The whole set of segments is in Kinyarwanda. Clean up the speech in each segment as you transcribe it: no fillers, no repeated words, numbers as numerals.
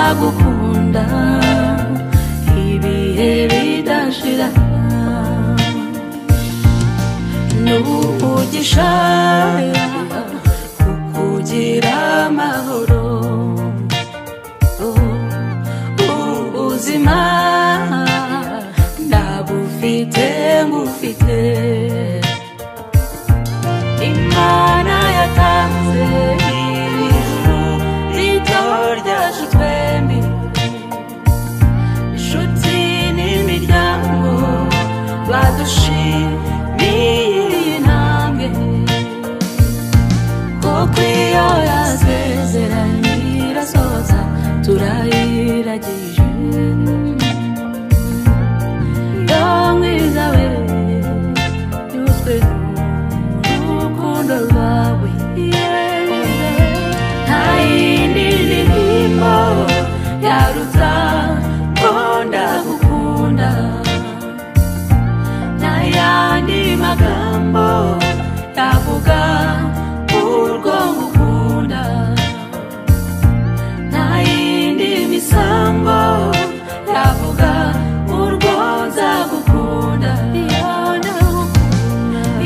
nzagukunda ibihe bidashira n'umugisha kukugira amahoro ubuzima ndabufite ngufite Imana yatanze ijuru rito ryacu twembi inshuti n'imiryango badushimiye intambwe kuko iyo yasezeranye irasohoza turayiragije mwiza we yuzwe n'urukundo rwawe nta yindi ndirimbo yaruta ngo ndagukunda nta yandi magambo yavuga urwo ngukunda nta yindi misango yavuga urwo nzagukunda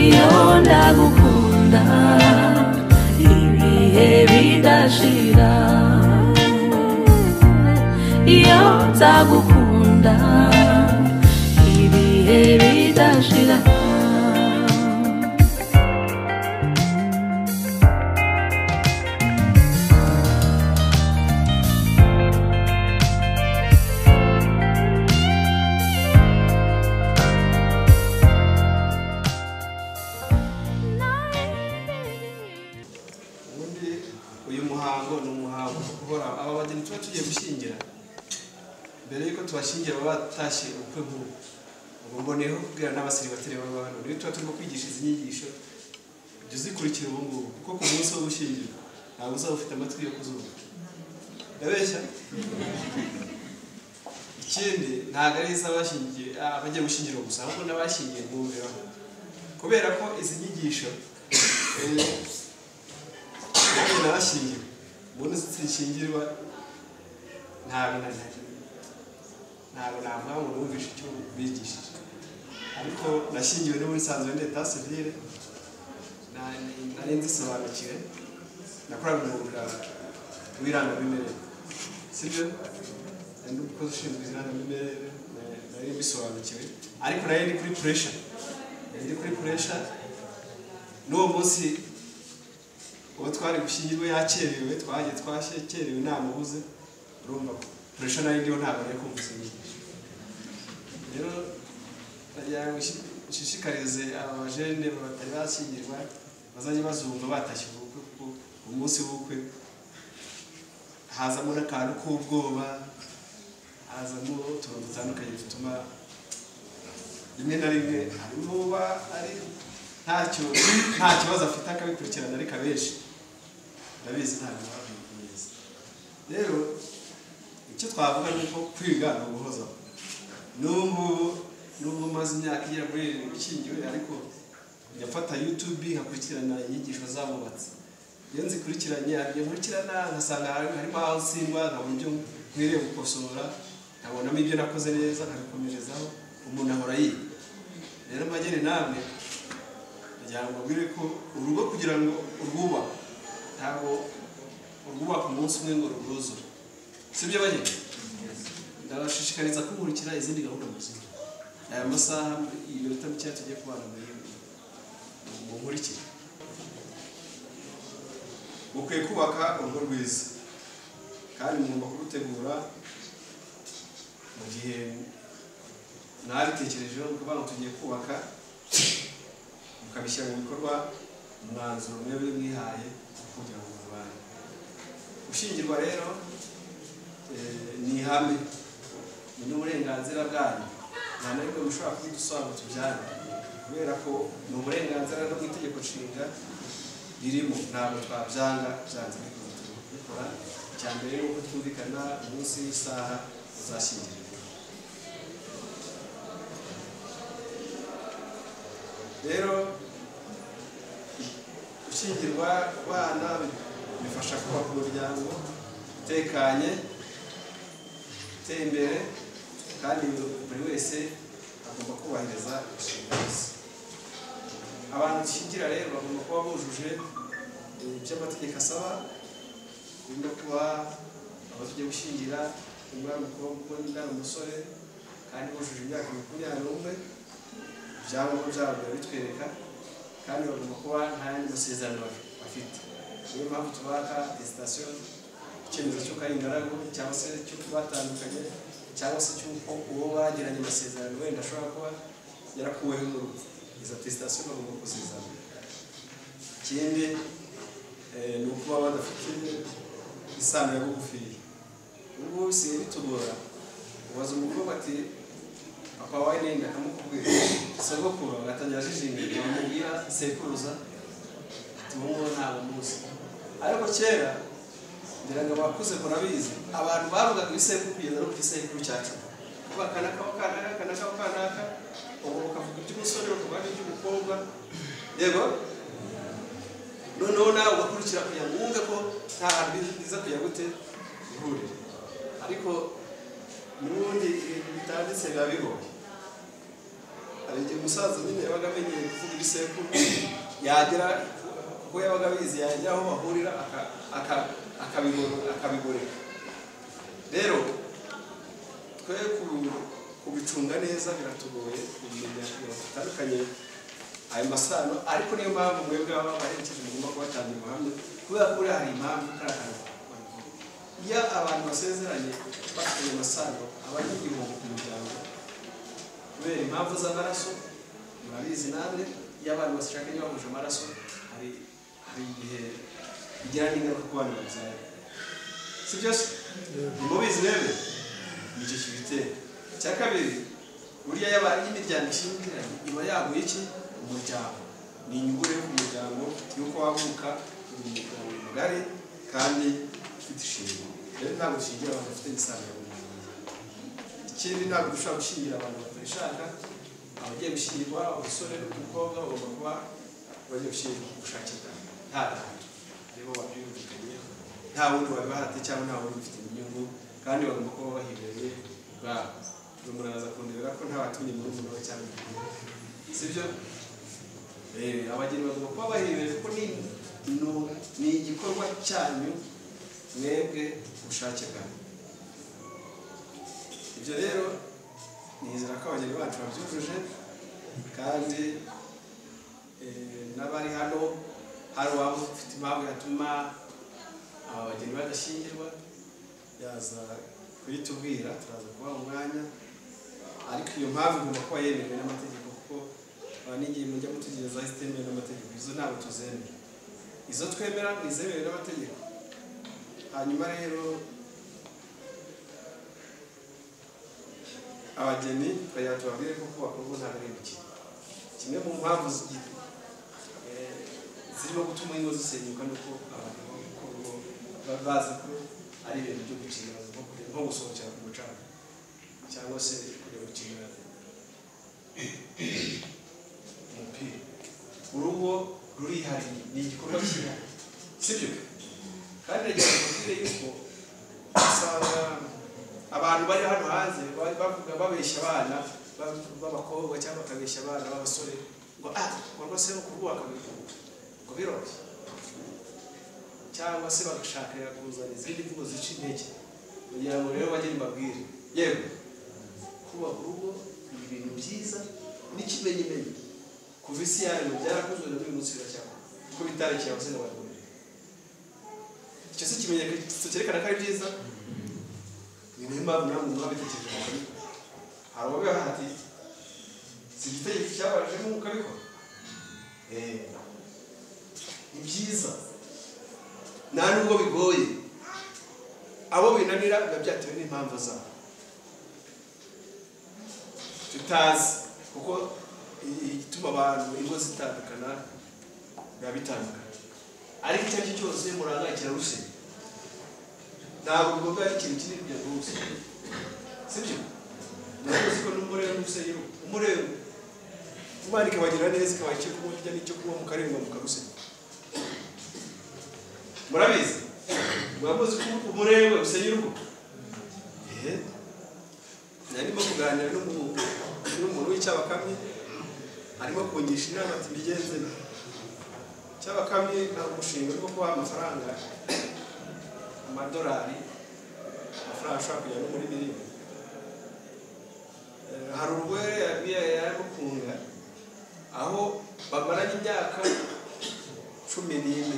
iyo ndagukunda ibihe bidashira iyo nzagukunda ibihe bidashira tubashingira batashe ukwe nk'ubu ubwo mboneyeho kubwira n'abasiribateri baba hano niyo tuba turimo kwigisha izi nyigisho jya uzikurikira ubu ngubu kuko ku munsi wo gushyingira ntabwo uzaba ufite amatwi yo kuzumva ndabeshya ikindi ntabwo ari iz'abashingiye abagiye gushyingirwa gusa ahubwo n'abashingiye mwumviraho kubera ko izi nyigisho nanjye narashingiwe ubundi zishingirwa ntabwo navuga ngo numvishe icyo bigishije ariko nashingiwe no muri sanzwe d'etat civil nari nzisobanukiwe nakoraga umwuga w'irangamimerere sibyo ndi umukozi ushinzwe irangamimerere nari mbisobanukiwe ariko nari ndi kuri pressure n'uwo munsi uwo twari gushyingirwa yakerewe twagiye twashekerewe namubuze urumva pressure nari ndiho ntabwo nari kumva izinyigisho rero nshishikarize abajene batari bashyingirwa bazajya bazumva batashye ubukwe kuko umunsi w'ubukwe hazamo n'akantu k'ubwoba hazamo utuntu dutandukanye dutuma rimwe na rimwe harimo uba ari nta kibazo afite akabikurikirana ariko abenshi ndabizi ntabwo babizi rero icyo twavuga ni uko kwiga ni uguhozaho n'ubu maze imyaka igera muri ishingiwe ariko njya YouTube nkakurikirana inyigisho zabubatse iyo nzikurikiranye haryo nkurikirana nkasanga harimo aho nsindwa nkabona ibyo nkwiriye gukosora nkabonamo ibyo nakoze neza nkabikomerezaho umuntu ahora yiga rero mbagere namwe kugira ngo mbwire ko urugo kugira ngo urwubake ntabwo urwubaka umunsi umwe ngo ruruzure sibyo bageze ndabashishikariza kunkurikira izindi gahunda muzima aya masaha iminota mike tugiye kubana mu nkurikire mukwiye kubaka urugo rwiza kandi mugomba kurutegura mu gihe mwabitekerejeho kuvuga ngo tugiye kubaka mukabishyira mu bikorwa umwanzuro mwebwe mwihaye kugira ngo mubane gushyingirwa rero ni ihame ni n'uburenganzira bwanyu nta na rimwe mushobora kubidusaba tubyane kubera ko ni uburenganzira no mu itegeko nshinga ririmo ntabwo twabyanga byanze bikora icya mbere ni uko twumvikana umunsi w'isaha uzashyingirirwa rero gushyingirwa abana bifasha kubaka umuryango utekanye iteye imbere kandi buri wese agomba kubahiriza inshingano ze. Abantu dushyingira rero bagomba kuba bujuje ibyo amategeko asaba, birimo kuba abo tugiye gushyingira umwana w'umukobwa n'umwana umusore kandi bujuje imyaka 21, ibyangombwa byabo biba bitwereka, kandi bagomba kuba nta yandi masezerano bafite. Niyo mpamvu tubaka attestation, icyemezo cy'uko ari ingaragu cyangwa se cy'uko batandukanye cyangwa se cy'uko uwo bagiranye amasezerano wenda ashobora kuba yarakuweho n'urupfu. Izo attestation bagomba kuzizana. Ikindi ni ukuba badafite isano ya bugufi. Ubwo bisigaye bitugora, ubaza umukobwa ati papa wawe nenda akamukubwira sogokuru agatangira ajijinga bamubwira sekuruza ati wowe ntabwo muzi. Ariko kera ndiraga bakuze murabizi abantu bavugaga ibisekuru kugeza no ku gisekuru cyacu bakanaka ubu bakavuga iby'umusore bakavuga iby'umukobwa, yego noneho nawe ugakurikira kugira ngo wumve ko nta hantu biza kujya gute ihurire. Ariko n'ubundi bitanditse biba bigoye. Hari igihe umusaza nyine yabaga amenyeye kuvuga ibisekuru, yagera kuko yabaga abizi, yagera aho bahurira akabigoreka. Rero twe kubicunga neza biratugoye, kumenya bitandukanye ayo masano. Ariko niyo mpamvu mwebwe baba baherekeje mugomba kubatangira ubuhamya, kubera ko hari impamvu karakara. Iyo abantu basezeranye bafite amasano abanyigihombo ku muryango kubera impamvu z'amaraso, murabizi namwe iyo abantu bashakanye bahuje amaraso hari igihe bigira n'ingaruka ku bana babyaye, si byose mubizi rero nicyo kibitera. Icya kabiri, buriya y'imiryango ishingiranye iba yaguye iki umuryango, ni inyungu rero ku muryango y'uko wavuka umuryango mugari kandi ufite ishingiro. Rero ntabwo dushingira abantu bafite isano ya bugufi. Ikindi ntabwo dushobora gushingira abantu batabishaka. Abagiye gushyingirwa umusore n'umukobwa bagomba kuba bagiye gushyingirwa ku bushake bwabo, nta ruhare aribo babyumvikanye, nta wundi wabibahate cyangwa nta wundi ufite inyungu, kandi bagomba kuba bahibereye ubwabo. Umuntu araza kundebera ko nta watumye muri umuntu we cyangwa sibyo. Abageni bagomba kuba bahibereye kuko ni igikorwa cyanyu mwebwe ubushake bwawe. Ibyo rero nizera ko abageni bacu babyujuje, kandi n'abari hano hari uwaba ufite impamvu yatuma aba bageni badashyingirwa yaza kuyitubwira, turaza kubaha umwanya. Ariko iyo mpamvu igomba kuba yemewe n'amategeko, kuko n'igihe mujya mutegereza zitemewe n'amategeko, izo ntabwo tuzemera. Izo twemera ni izemewe n'amategeko. Hanyuma rero abageni twajya tubabwire ko kubaka urugo ntabwo ari ibiki. Kimwe mu mpamvu zirimo gutuma ingo zisenyuka nuko abantu bazi ko ari ibintu byo gukina, nko gusohokera ku mucanga cyangwa se kujya gukina umupira. Urugo rurihariye, ni igikorwa cyihariye, sibyo? Kandi rero kubwira yuko usanga abantu bari hano hanze bavuga babeshya abana b'abakobwa cyangwa bakabeshya abana b'abasore ngo ngo se kubaka ngo biroroshye, cyangwa se bagashaka kuzana izindi mvugo zica intege kugira ngo rero bajye mbabwire yewe kubaka urugo ni ibintu byiza n'ikimenyimenyi. Kuva isi yaremwe byarakozwe na buri munsi biracyakora kuko bitarekeye abasore n'abagore. Icyo si ikimenyetso cyerekana ko ari byiza. Niyo mpamvu namwe mwabitekereje mukabikora. Hari uwabiha ati si igitegeko cyabajemo mukabikora. Ni byiza nta nubwo bigoye. Abo binanira biba byatewe n'impamvu zabo tutazi, kuko igituma abantu ingo zitandukana biba bitandukana. Ariko icyo ari cyo cyose murangakira rusenya, ntabwo bigomba ari ikintu kinini bya rwose, sibyo? Ntabwo ko n'umurebe n'usenya umurebe Imana ikabagira neza, ikabaha icyo kurya n'icyo kunywa mukarengwa mukarusenya. Murabizi mwakoze ko umurebe usenya urugo, narimo kuganira n'umuntu w'Icyabakamyi arimo kungisha inama ati mbigenze Icyabakamyi na umushinga wo kuba amafaranga amadolari amafaranga ashobora kujya no muri miliyoni. Hari urwere yarimo kunga aho bamaranye imyaka 14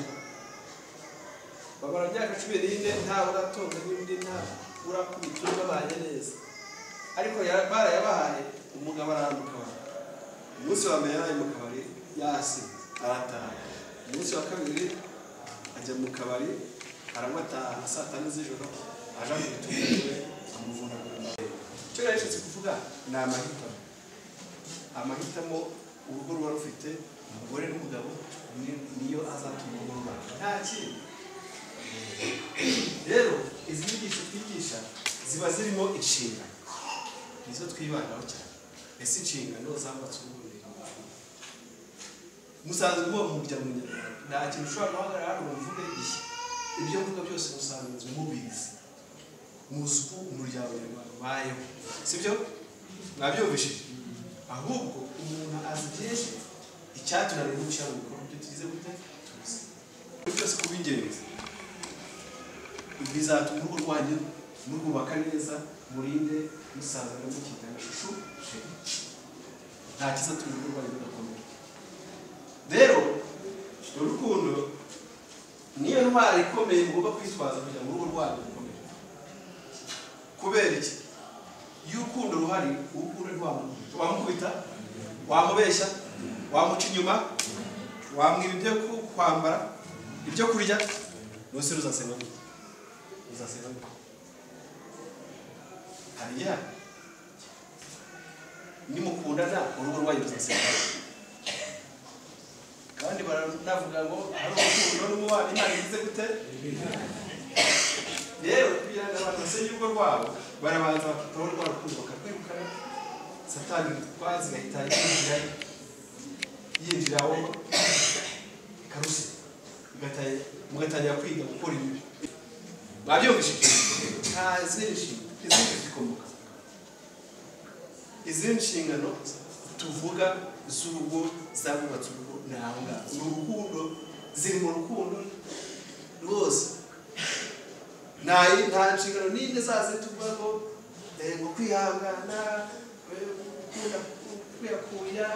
babara imyaka 14 nta uratonda n'indi nta urakubita babanye neza ariko barayabahaye umugabo arambuka umunsi wa mbere yari mu kabari yasi arataha umunsi wa kabiri ajya mu kabari aramata saa 5 z'ijoro aja mu gitondo amuvuna cyo yashitse kuvuga ni amahitamo urugo ruba rufite umugore n'umugabo niyo azatuma urugo nta kintu. Rero izi nyigisho twigisha ziba zirimo inshinga nizo twibandaho cyane. Ese inshingano zambatse ubundi musanzwe mu muryango nyarwanda nta kintu ushobora guhagarara hano mvuge iki ibyo mvuga byose musanzwe mubizi muzuko umuryango nyarwanda bayeho sibyo mwabyumvishije ahubwo umuntu azigeshe icyatunaniye no gushyira mu bikorwa byo tugize gute tuzi byose kubingenzi bizatuma urugo rwanyu murwubaka neza murinde musaza no mukitana shushu nta kiza turi urugo rwanyu rudakomeye. Rero urukundo niyo ntwari ikomeye mugomba kwitwaza kugira ngo urugo rwanyu rukomeye. Kubera iki iyo urukundo ruhari urukundo wamukubita wamubeshya wamuca inyuma wamwiba ibyo kwambara ibyo kurya rwose ruzasenga gute uzasenga gute hariya nimukundana urugo rwanyu ruzasenga kandi baranavuga ngo hari urukundo n'umubano Imana igize gute. Rero kugira ngo abantu basenye urugo rwabo barabanza bakitaho rwa rukundo bakarwirukana Satani twazi gahita yinjiraho karuse mugatangira kwiga gukora ibibi babyumvishije nta izindi zikomoka izindi nshingano tuvuga z'urugo zabubatse urugo naho ngaho urukundo ziri mu rukundo rwose nta nshingano n'indi zaze tuvuga ngo kwihangana kwiyakuya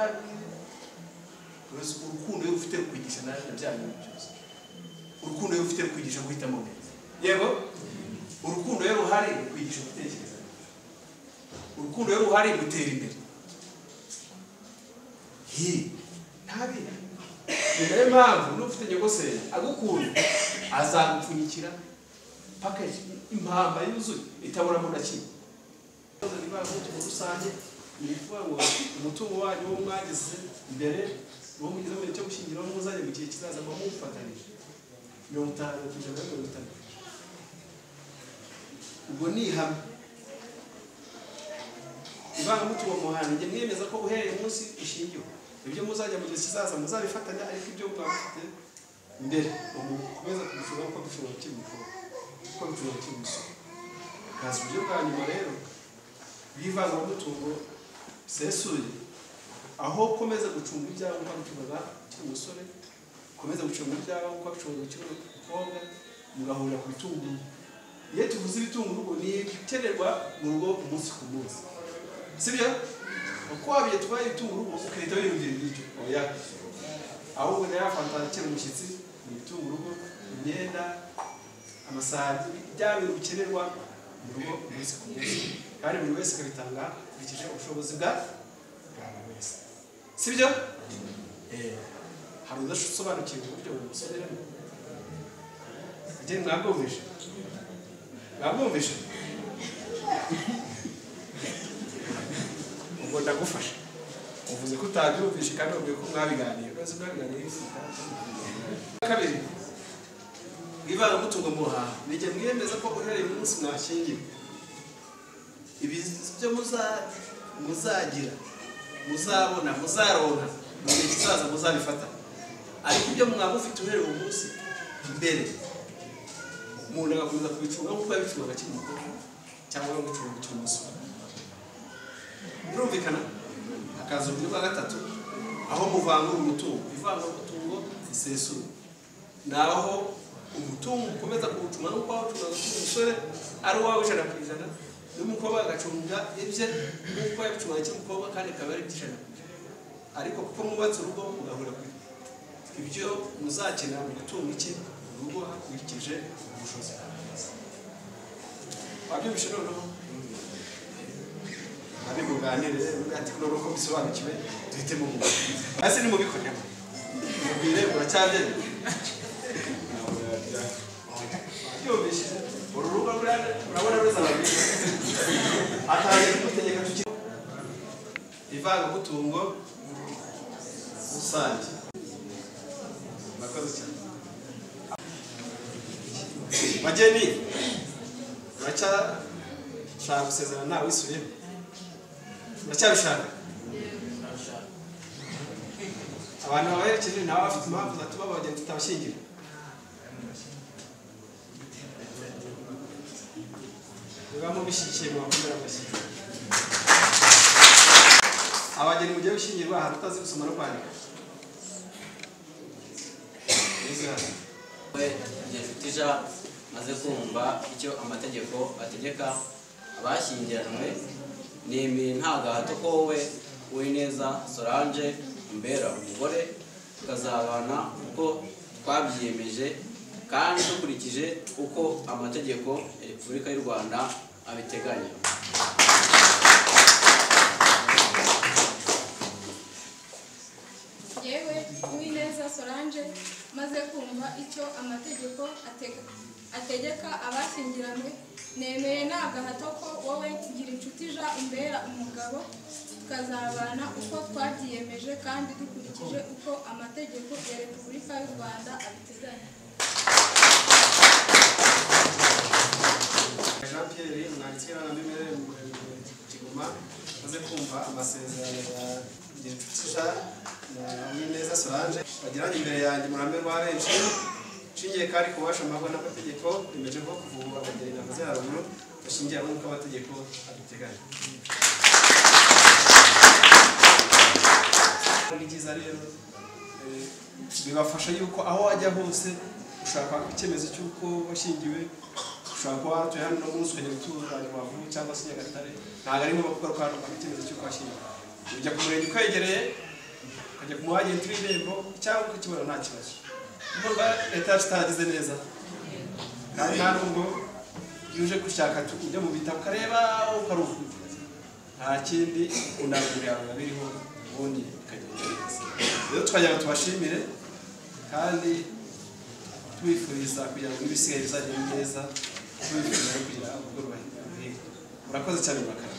urukundo yo ufite kwigisha na byanyu byose urukundo yo ufite kwigisha guhitamo neza yego urukundo yo ruhari kwigisha gutekereza urukundo yo ruhari gutera imbere ntabi niyo mpamvu n'ufite nyogoseri agukunda azagupfunyikira package impamba yuzuye itabura mu nakimwe niba umutungo rusange ni ukuvuga ngo umutungo wanyu wo mwagize imbere uwo mugize mu gihe cyo gushyingiraho muzajya mu gihe kizaza ngo mufatanyije 50 kujana 50 ubwo ni hamwe ibanga mutungo muhana nge mwemeza ko uhereye umunsi ushingiwe ibyo muzajya mu gihe kizaza muzabifatanya ariko ibyo mwafite imbere mukomeza kubishobora ko bishobora kimusoro kazi uburyo bwa nyuma rero bivanga mutungo sesuye aho komeza gucunga ibyawe uko bitubaza kiri umusore komeza gucunga ibyawe uko bicunga kiri umukobwa mugahurira ku bitunguru iyo tuvuze ibitunguru ubu ni ibikenerwa mu rugo umunsi ku munsi sibyo uko wabiye tubaye ibitunguru ubu ukahita wiyumvira ibyo oya ahubwo nayo afanta kera umushyitsi ni ibitunguru imyenda amasahani bya bintu bikenerwa mu rugo umunsi ku munsi kandi buri wese akabitanga kurikije ubushobozi bwa buri wese sibyo hari udasobanukiwe uburyo busoberamo agenda mwabwumvishe ubwo ndagufasha uvuze ko utabyumvishe kandi wabwiye ko mwabiganiye rwose mwabiganiye kabiri bivanga mutungo muhaha nijye mwemeza ko uhereye umunsi mwashingiwe ibyo muzagira muzabona muzaronka mu gihe kizaza muzabifata ariko ibyo mwamufite uhereye umunsi mbere umuntu agakomeza kubicunga nk'uko yabicungaga akiri mukuru cyangwa gucunga ukiri umusore birumvikana. Hakaza uburyo bwa gatatu aho muvangura umutungo. Ivangura umutungo isesuye naho umutungo ukomeza kuwucunga no kwawucunga umusore ari wawe ijana ku ijana n'umukobwa agacunga ibye nk'uko yabicunga cy'umukobwa kandi akaba ari iby'ijana, ariko kuko mwubatse urugo mugahura ibyo muzakenera mu gutunga iki urugo hakurikije ubushobozi bwawe. Wabyumvise noneho ari muganire ati kuno uko bisobanukiwe duhitemo mu hasi ni mubikorera mubwire muracyagenda byumvise urugo urabona ruza babiri atari gutegeka tuki ivanga gutungo rusange. Murakoze cyane bageni, muracyashaka gusezerana nawe wisubiyemo? Muracyabishaka? Abantu babaherekeje nawe bafite impamvu zatuma abageni tutabashyingira? Niba mubishyigikiye mwakomera amashyi. Abageni mugiye gushyingirwa ahantu utazi gusoma no kwandika? Tija maze kumva icyo amategeko ategeka abashyingiranywe, nemeye nta gahato ko wowe Uwineza Solange umbera umugore, tukazabana uko twabyiyemeje kandi dukurikije uko amategeko ya Repubulika y'u Rwanda abiteganya. Yewe Uwineza Solange maze kumva icyo amategeko ategeka abashyingiranywe, nemeye nta gahato ko wowe Ngirinshuti Jean umbera umugabo, tukazabana uko twabyiyemeje kandi dukurikije uko amategeko ya Repubulika y'u Rwanda abiteganya. Jean Pierre umwanditsi w'irangamimerere mu Kigoma maze kumva amasezerano ya Ngirinshuti Jean na Uwineza Solange bagiranye imbere yanjye murambe rwa benshi, nshingiye kandi ku bubasha mpabwa n'amategeko, bemeje ko kuvura abageni navuze haruguru bashingiye hamwe n'uko amategeko abiteganya. Ni byiza rero bibafasha yuko aho wajya hose ushaka icyemezo cy'uko washyingiwe, ushobora kuba watuye hano no munsi ukajya gutura Rubavu cyangwa se Nyagatare, ntabwo ari ngombwa kuko ukaba icyemezo cy'uko washyingiwe. Ujya ku murenge ukwegereye, ukajya ku muhagenti w'irembo cyangwa ukakibona nta kibazo. Urumva leta yacu itaragize neza, kandi nta nubwo iyo uje gushaka ujya mu bitabo ukareba ukaruhuka, nta kindi unagurira yawe biriho ubundi bikagenda neza. Rero twajyaga tubashimire kandi tubifuriza kugira ngo ibisigaye bizagende neza, tubifuriza kugira urugo ruhire. Murakoze cyane murakarama.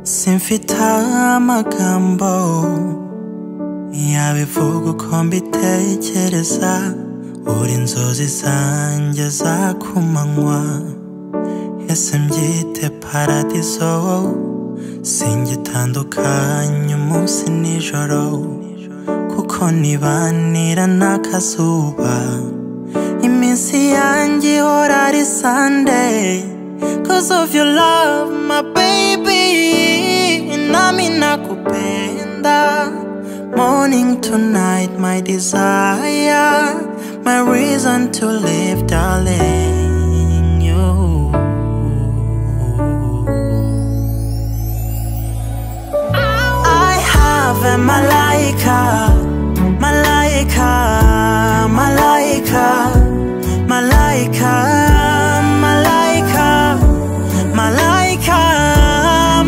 Simfite amagambo yabivuga uko mbitekereza, uri inzozi zanjye za kumanywa, ese mbyite paradizo, singitandukanye umunsi nijoro, kuko nibanira n'akazuba, iminsi yanjye ihora ari Sunday, 'cause of your love my baby, nami nakupenda morning to night, my desire, my reason to live, darling, you. I have a malaika, malaika, malaika, malaika, malaika, malaika,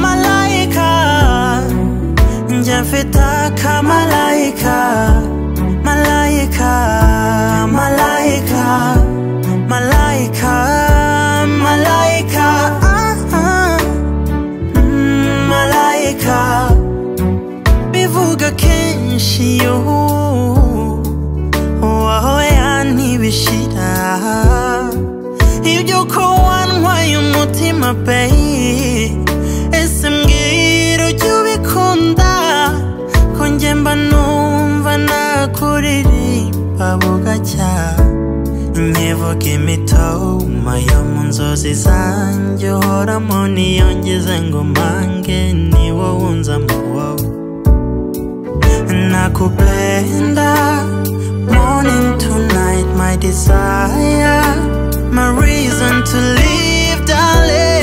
malaika, njafita ka malaika, malaika, malaika, malaika, malaika, malaika, bivuga kenshi yo, waho yanibishira, ibyo ko wantwaye umutima babe, ese mbwira ujya ubikunda, ko njye mba numva nakuririmba buracya nkivuga imitoma yo mu nzozi zanjye uhoramo niyongeze ngo mpange ni wowe unzamo wowe nakupenda morning to night my desire my reason to live darling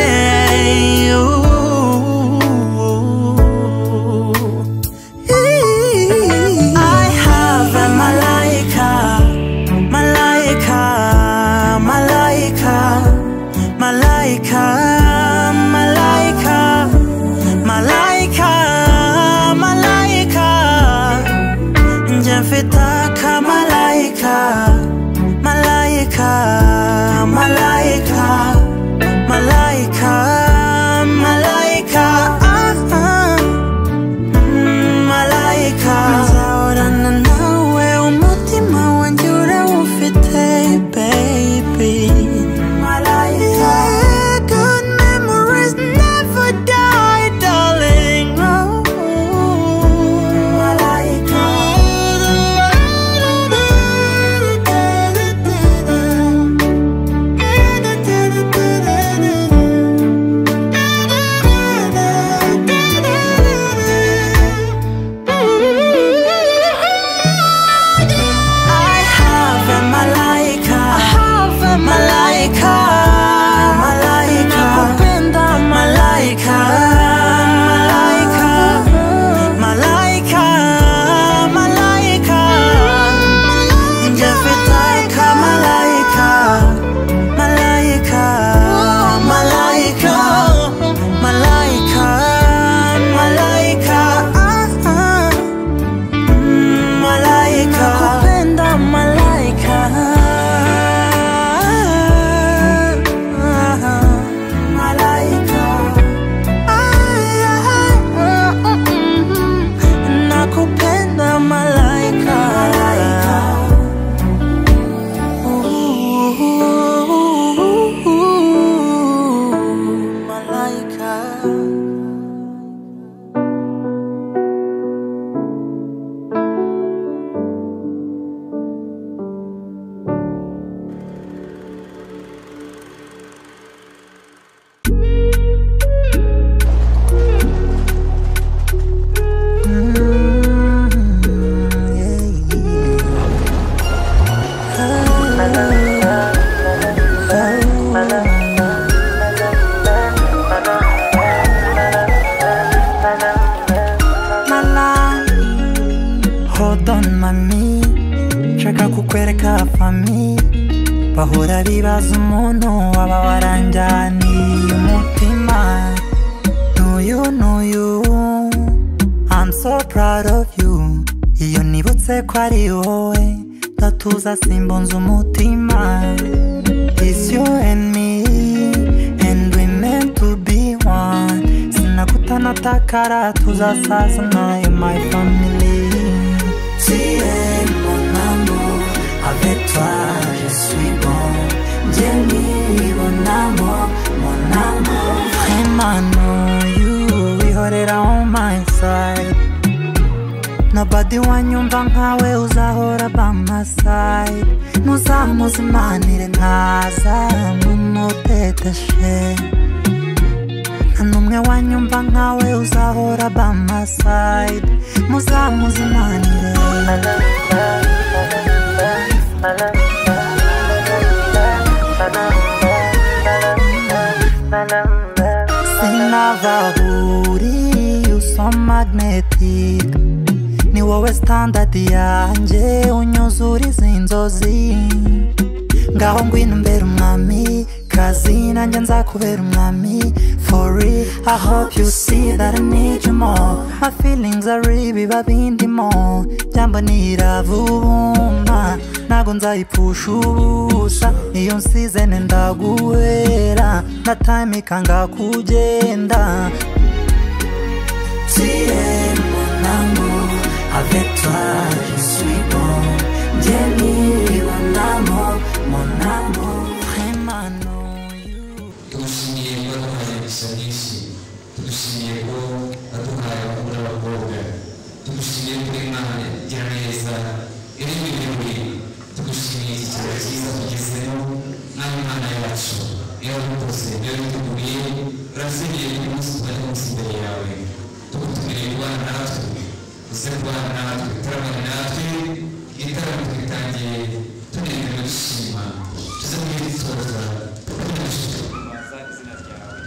I have a malaika malaika malaika malaika malaika malaika malaika njafitaka malaika malaika malaika malaika malaika malaika nzahorana nawe umutima wanjye urawufite baby malaika good memories never die darling malaika Hold on mami nshaka kukwereka fami bahora bibaza umuntu waba waranjyaniye umutima know you I'm so proud of you iyo nibutse ko ari wowe ndatuza simbonza umutima It's you and me and we meant to be one sinakutana takara tuzasaza nayo my family Tiens mon amour, avec toi je suis bon. Jenny, mon amour, Vraiment know you, we hold it on my side. Nobody wanyumva nkawe uzahora by my side. Nuzamuzimanire ntaza mumuteteshe. Numwe wanyumva nkawe uzahora by my side. Muzamuzimanire Sinavahuri, you so magnetic Ni wowe standard yanje unyuzuriza inzozi Ngaho ngwino mbere umwami kazi nanjye nzakubera umwami For real, I hope you see that I need you more My feelings are real, biba bindimo Jambo niravuma Nago nzayipusha ubusa Iyo nsize nenda guhera Na time ikanga kugenda Tiens mon amour Avec toi je suis bon Jenny mon amour Vraiment know you Tugushimiye ko aduhaye ibisa byinshi tugushimiye ko aduhaye abakuru n'abakobwa tugushimiye ko Imana igira neza iri mu birori tugushimiye yacu iyo wabikoze iyo witeguye urasenyeye uyu munsi tubari munsi imbere yawe tugutumirire kubana natwe uze kubana natwe turabana natwe igitaramo twitangiye tunezerewe dushima tuze kubitoza tukubaza izina ryawe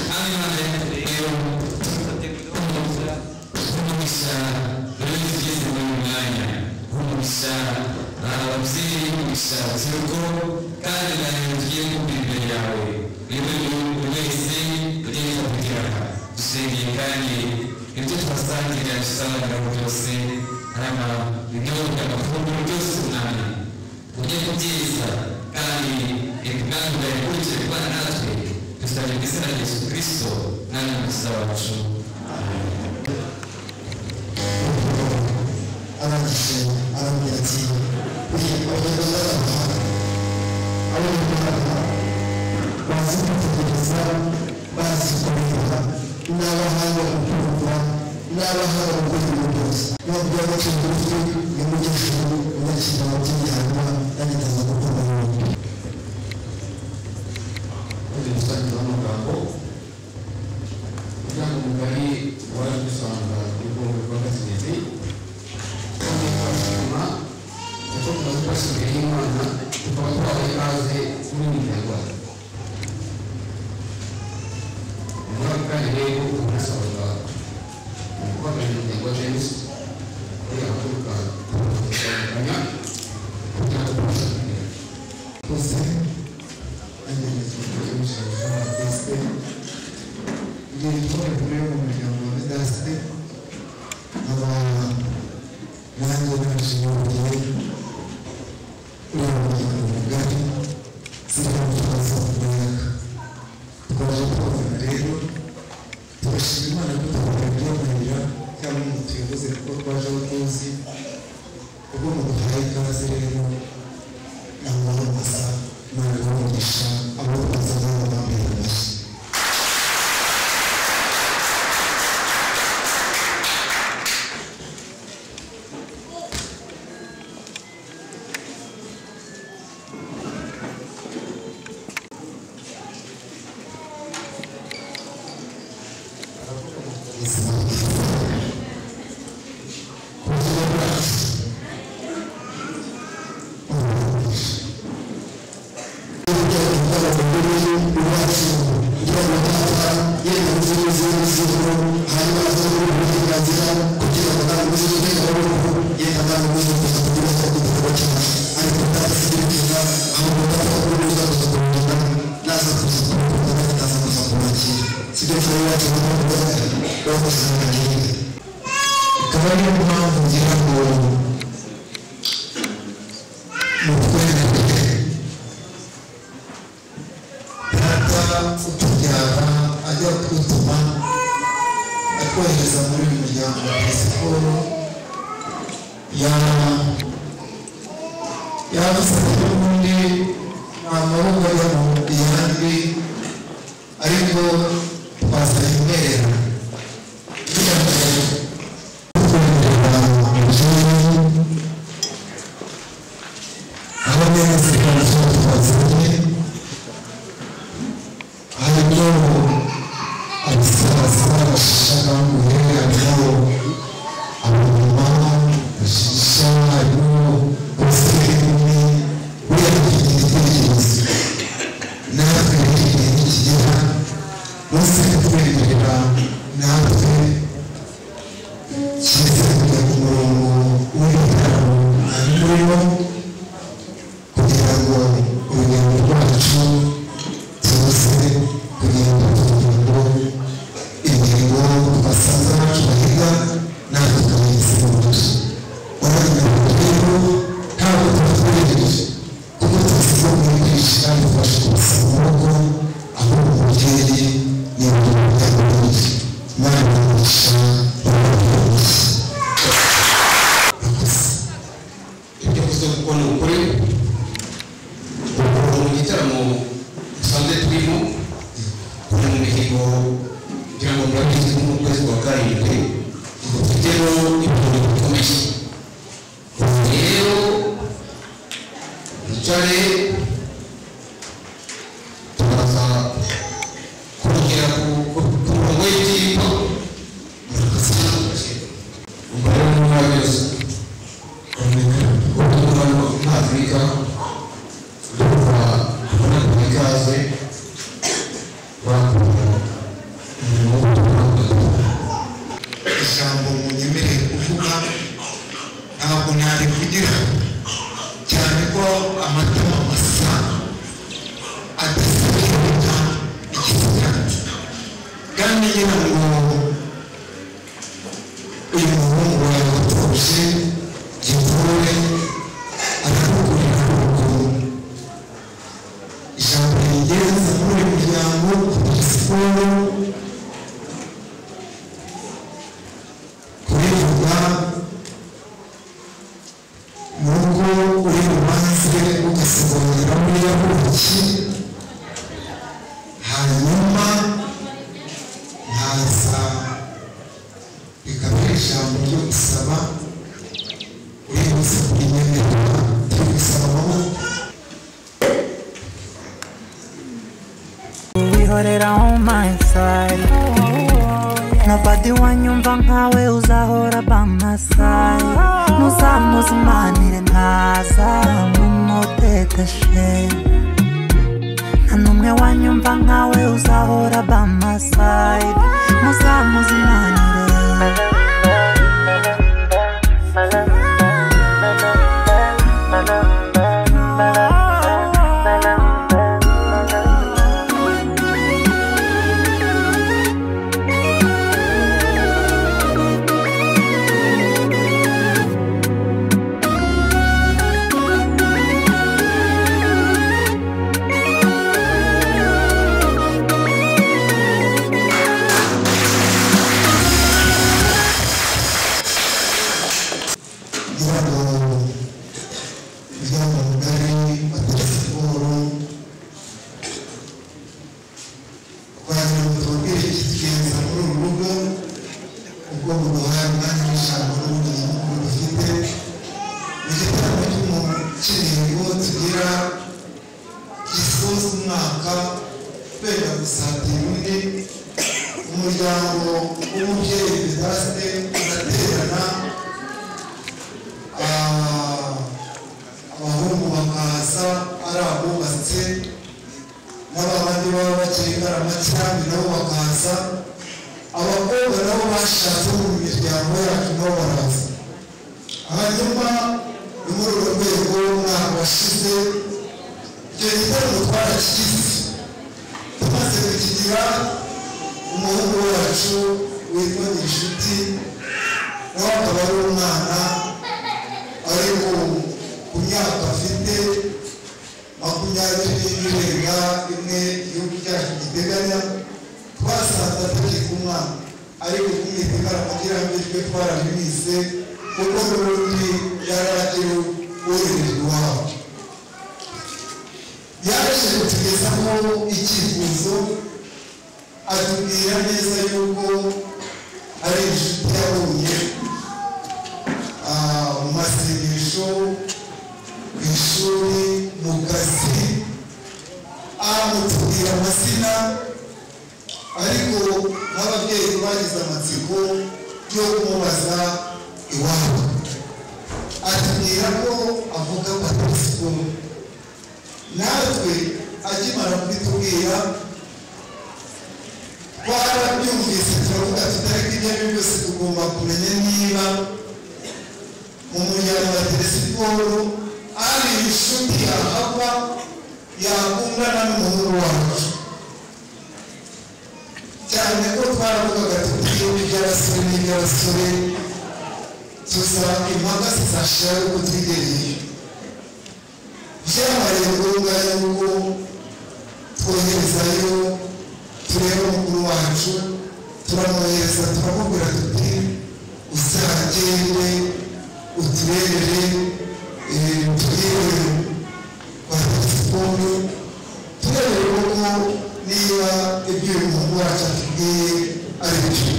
kandi Imana rero umugisha rero tugeze muri uyu mwanya umugisha ababyeyi umugisha urubyiruko kandi nawe tugiye kumvira imbere yawe niba buri wese ugiye kugira dusengeye kandi ibyo tubasangirira tuzabanira byose harama ibinyobwa amafunguro byose umwami ugiye kubyiza kandi imigambi yawe ikurikire kubana natwe dusabye mu izina rya Yesu Kristo namwe umukiza wacu arangije arambwira ati abanyarwanda abanyarwanda bazi kwitegereza bazi kureba n'abahanga kumva n'abahanga mu bintu byose nubwo abakiri bugufi nimugejuru mwakira ababyeyi hanyuma nanjye ndaza gukunda n'ubundi muri rusange z'amagambo umuryango mugari waje dusanga ibikombe rw'agasigezi kandi twashima kuko tumaze kwasigaye y'Imana tukaba twabaye ikaze muri iyi nyarwanda umwaka kandi rero unasabaga guhagararira umuryango wa James kuri abaturuka batandukanye kugira ngo tubashe kugira bose angereza umusaruro wa Vedaste igihe gitore kuri mu muryango wa Vedaste aba nanjye nashimuriye uri mu muryango mugari ziriho tubaza umuyaga twaje kubona rero tugashima Imana ko tukabona ibyamarira cyangwa umuntu tuyoboze kuko twaje aho tuzi ubwo muduhaye ikaze rero namahoro masa Imana ibamugisha abo bazaza babambera amashyi ikaba ariyo mpamvu ngira ngo mutwereke data utubyara ajya kutuma atwohereza muri uyu muryango wa Pasiporo yabasabye n'ubundi amaboko ajya mu yandi ariko twazayimwerera kugira ngo aho neza kandi twazanye harimo abasaza bashaka guhereranaho abamama bashisha harimo ubusekeni buriya dufite igitekerezo natwe igihe nikigera bose twemerera natwe kize kujya ku murongo w'ibitaramo ari murimo kugira ngo urugendo rwacu tuze kugenda tugira ngo intego basaza bacu bahiga natwe tukayizimuruza urabona rero ntabwo tubatwerereje kuko tuzi ko mwigisha kandi dufashe kubasaba amaboko aho umubyeyi ni ibintu by'abantu Imana imugisha ibyo kuzo kubona ukuri mu gitaramo dusanzwe turimo turi mu mihigo kugira ngo murabizi ko mu kwezi kwa karindwi dufitemo ibintu bikomeye rero twicare ntabwo nari kugira cyane ko amatama masa adasubira ikisigati kandi ngira ngo uyu muhungu wawe utuje givure arakugurira urukundo ijambo rigenza muri uyu muryango siporo kurivuga nubwo uri bubanze ugasogongera muri yabuki hanyuma nkaza bikaba ijambo ryo gusaba uri buze kunyemerera turi gusaba amaboko wihorera on my side nobody wanyumva nkawe uzahora by my side muzamuzimanire ntaza mumuteteshe nta n'umwe wanyumva nkawe uzahora by my side muzamuzimanire umuryango w'umubyeyi bidaste uraterana abahungu bakaza ari abubatse n'abandi baba bakiri karamakirambi nabo bakaza abakobwa nabo bashatse mu miryango yacu nabo baraza hanyuma ni muri urwo rwego umwaka washize icyo gitaramo twarakigize tumaze kukigira umuhungu wacu witwa Inshuti nawe akaba ari umwana ariko ku myaka afite 20 n'irenga imwe igihugu cyacu giteganya twasanze atakiri ku mwana ariko kumwitegara kugira ngo twe twarabimise kuko n'ubundi yaragiye woherejwe iwabo yaje kutugezaho icyifuzo atubwira neza yuko ari inshuti yabonye mu masengesho ku ishuri mu kazi amutubwira amazina ariko n'ababyeyi bagize amatsiko yo kumubaza iwabo atubwira ko avuga patisipo natwe akimara kubitubwira twarabyumvise turavuga tutari ibyo ari byose tugomba kumenya niba mu muryango wa telesiporo ari inshuti yahava yakundana n'umuhungu wacu cyane ko twaravugaga tugiye iby'abasore n'iby'abasore tuzaba impaka zizashira yuko twigereye byabaye ngombwa yuko twoherezayo tureba umukuru wacu turamwohereza turamubwira tuti uzagende uturebere turebe kwa telesiporo turebere koko niba ibyo uyu muhungu wacu atubwiye ari byo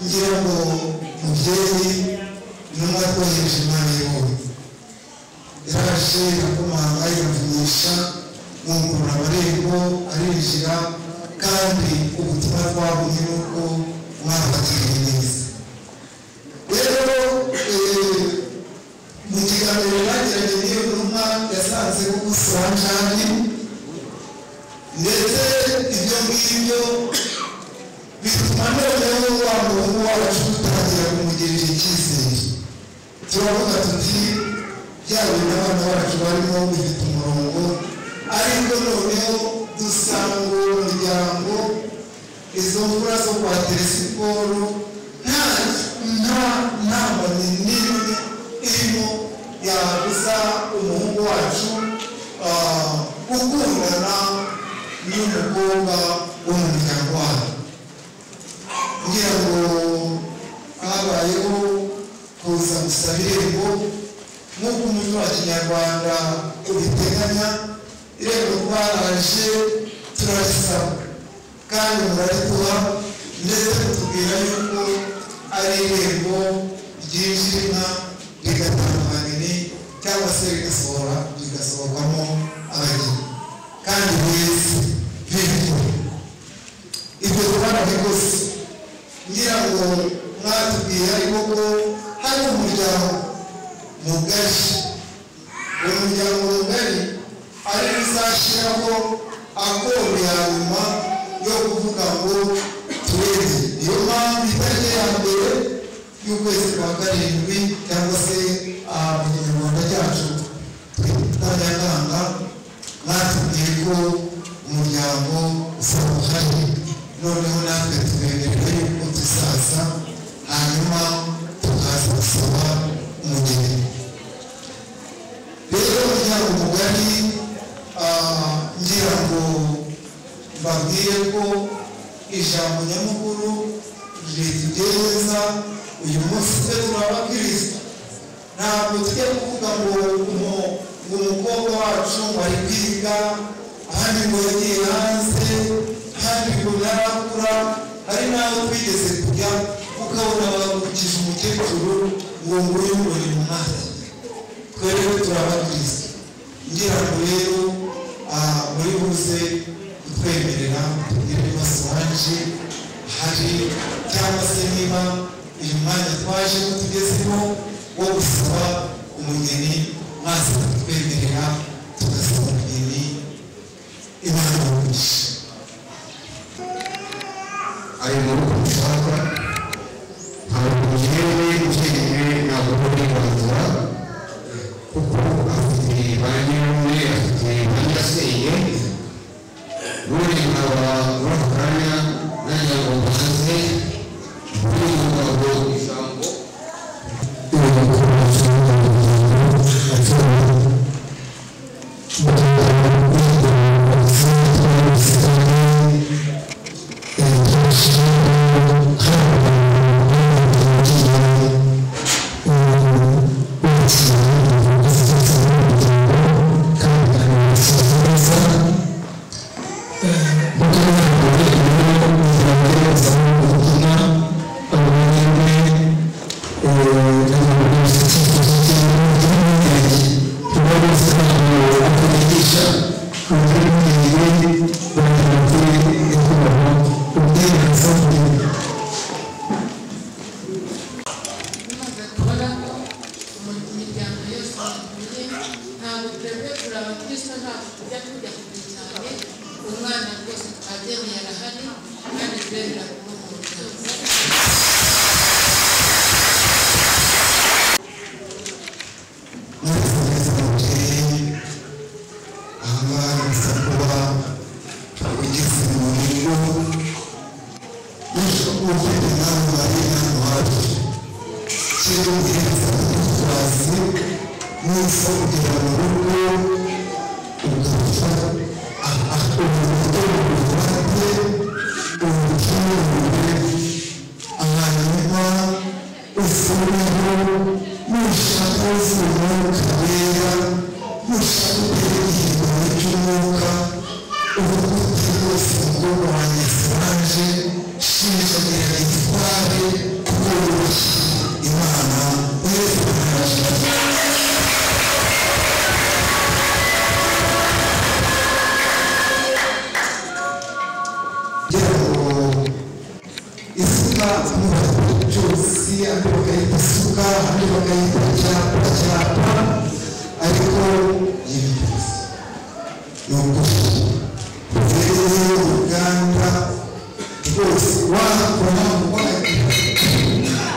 ngira ngo mubyeyi intumwa twohereje imana yewe yaraje irakomanga iravunyisha mwungurura amarembo arinjira kandi ubutumwa twabonye nuko mwabakiriye neza rero mu kiganiro bagiranye n'iyo ntumwa yasanze ubusanjani ndetse ibyo ngibyo bituma noneho wa muhungu wacu dutangira batugirira icyizere turavuga tuti byaba n'abana bacu barimo bifite umurongo ariko noneho dusanga uwo muryango izo mvura zo kwa Teresiporo nta mboni n'imwe irimo yabuza umuhungu wacu gukundana n'umukobwa wo mu muryango wacu kugira ngo habayeho kuza gusaba irembo nk'uko umuco wa kinyarwanda ubiteganya irembo twaraje turarisaba kandi murarituha ndetse kutubwira yuko ari irembo ryinjira inka rigatanga abageni cyangwa se rigasohokamo abageni kandi beza bityo ibyo twarabikoze ngira ngo mwatubwiye ariko ko hari umuryango mugari uwo muryango mugari ari uzashyiraho akoro ya nyuma yo kuvuga ngo tureze niyo mpamvu itariki ya mbere y'ukwezi kwa karindwi cyangwa se mu kinyarwanda cyacu twita Nyakanga mwatubwiye ko umuryango usaba uruhare noneho natwe tubemerera yuko tuzaza hanyuma tukaza gusaba umugeni rero umuryango mugari ngira ngo mbabwire ko ijambo nyamukuru ritugereza uyu munsi twe turabakristo ntabwo tujya kuvuga ngo umukobwa wacu wari kwiga ahandi ngo yagiye hanze ahandi ngo narakura hari n'aho twigeze kujya ukabona bagukije umukecuru ngo nguyu uri mu mazi twe rero turabakristo ngira ngo rero muri buze kutwemerera tugire ibibazo waje hari cyangwa se niba uyu mwanya twaje ko tugezeho wo gusaba umugeni maze tukwemerera tugasaba umugeni Imana umugisha ari mu rugo ushaka ntabwo yewe ukeneye ntabwo uburenganzira kuko afite ba nyir'umwe afite ba nyirasenge n'ubundi nkaba muri ako kanya nagira ngo mbaze buri mugabo ijambo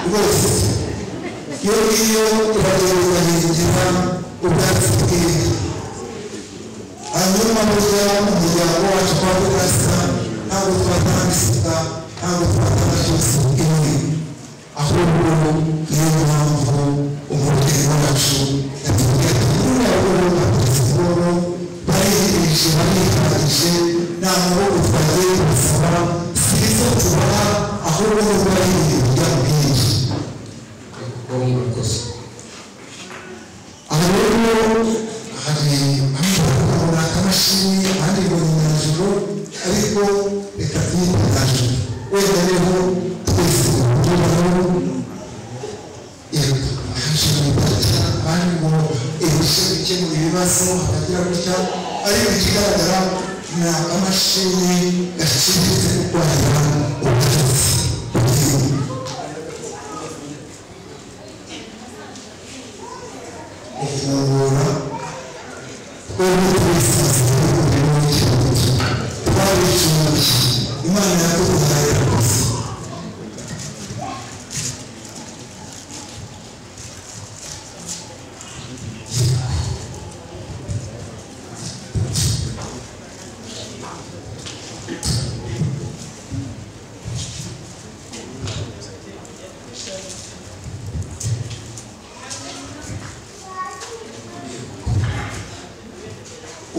rwose ngiyo iragerageza ubwatsi bwiza hanyuma burya umuryango wacu kwa Rugasa ntabwo twatangisiga ntabwo twatanga cyose imwe ahubwo niyo mpamvu umubyeyi wacu yatubwiye ati kuriya rero siporo barihirije barihagije nta maboko twagiye kubisaba si izo tubaha ahubwo ni barihirije byabwinshi aha rero hari abakora akamashini abandi ngo ni nyajoro ariko reka tuyite nyajoro wenda rero twese tubaho abandi ngo ibishe bikemura ibibazo hakagira gutya ariko ikigaragara ni akamashini gashinzwe kurwanya ubutasi gufungura twebwe twifuza ibintu byinshi twabicunguye imana yaduhaye rwose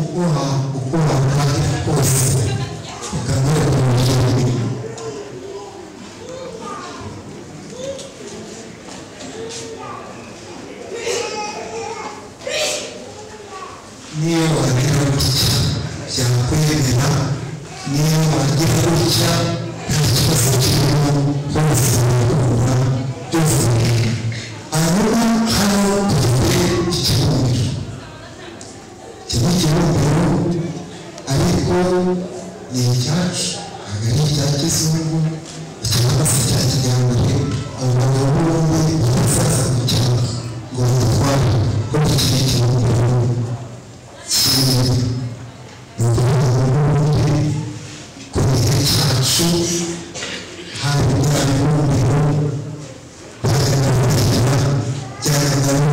ukora kandi kose ukamera umujyi niyo wagira gutya byakwemera niyo wagira gutya nta kibazo kirimo hose urakunda byose hanyuma hano dufite ikibumbiro ikibumbiro ariko ni icyacu ntabwo ari icya kizungu cyangwa se icya kijyambere abo bagabo bombi bazaza mu cyaro ngo batware ko dukiri ikibumbiro kiri mu gihugu n'ubundi ku gihe cyacu hari bwa bibumbiro byagaragara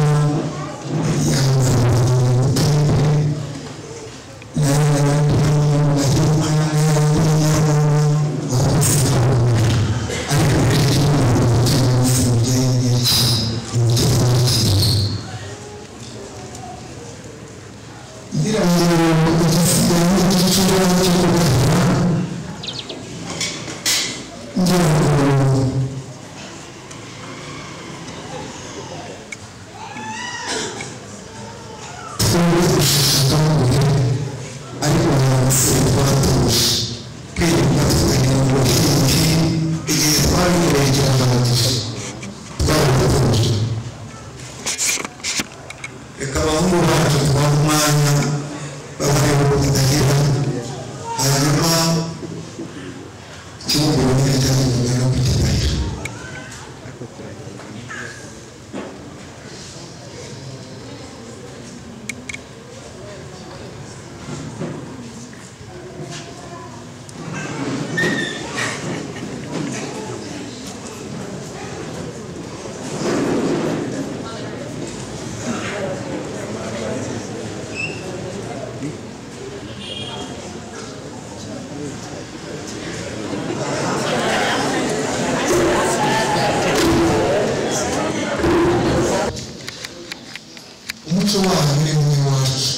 umuco wacu uri mu iwacu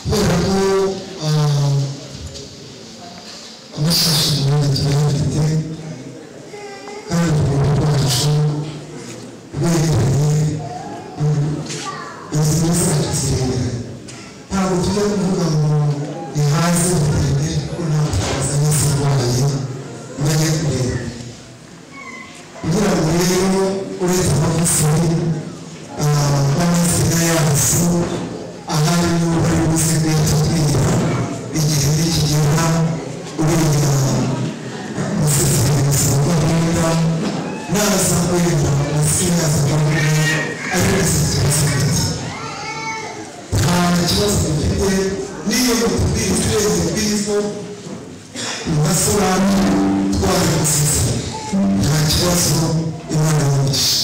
kubera ko amashashi mu Rwanda turayafite kandi urwego rwacu rwegereye inzira zacu ziregeranye ntabwo tujya kuvuga ngo ni hasi ndende kuko ntabwo twazanye zirwaye bajye kureba kugira ngo rero uretse amagufuri n'amazina yacu ahari niho bari busigaye tubwira igihe nikigera uriya musezerano w'abahunga naza kwenda munsi yaza kwenda ariko ikibazo nta kibazo dufite niyo mutubwira uturere bwiza masobanuro twari gusiza nta kibazo imana y'umugisha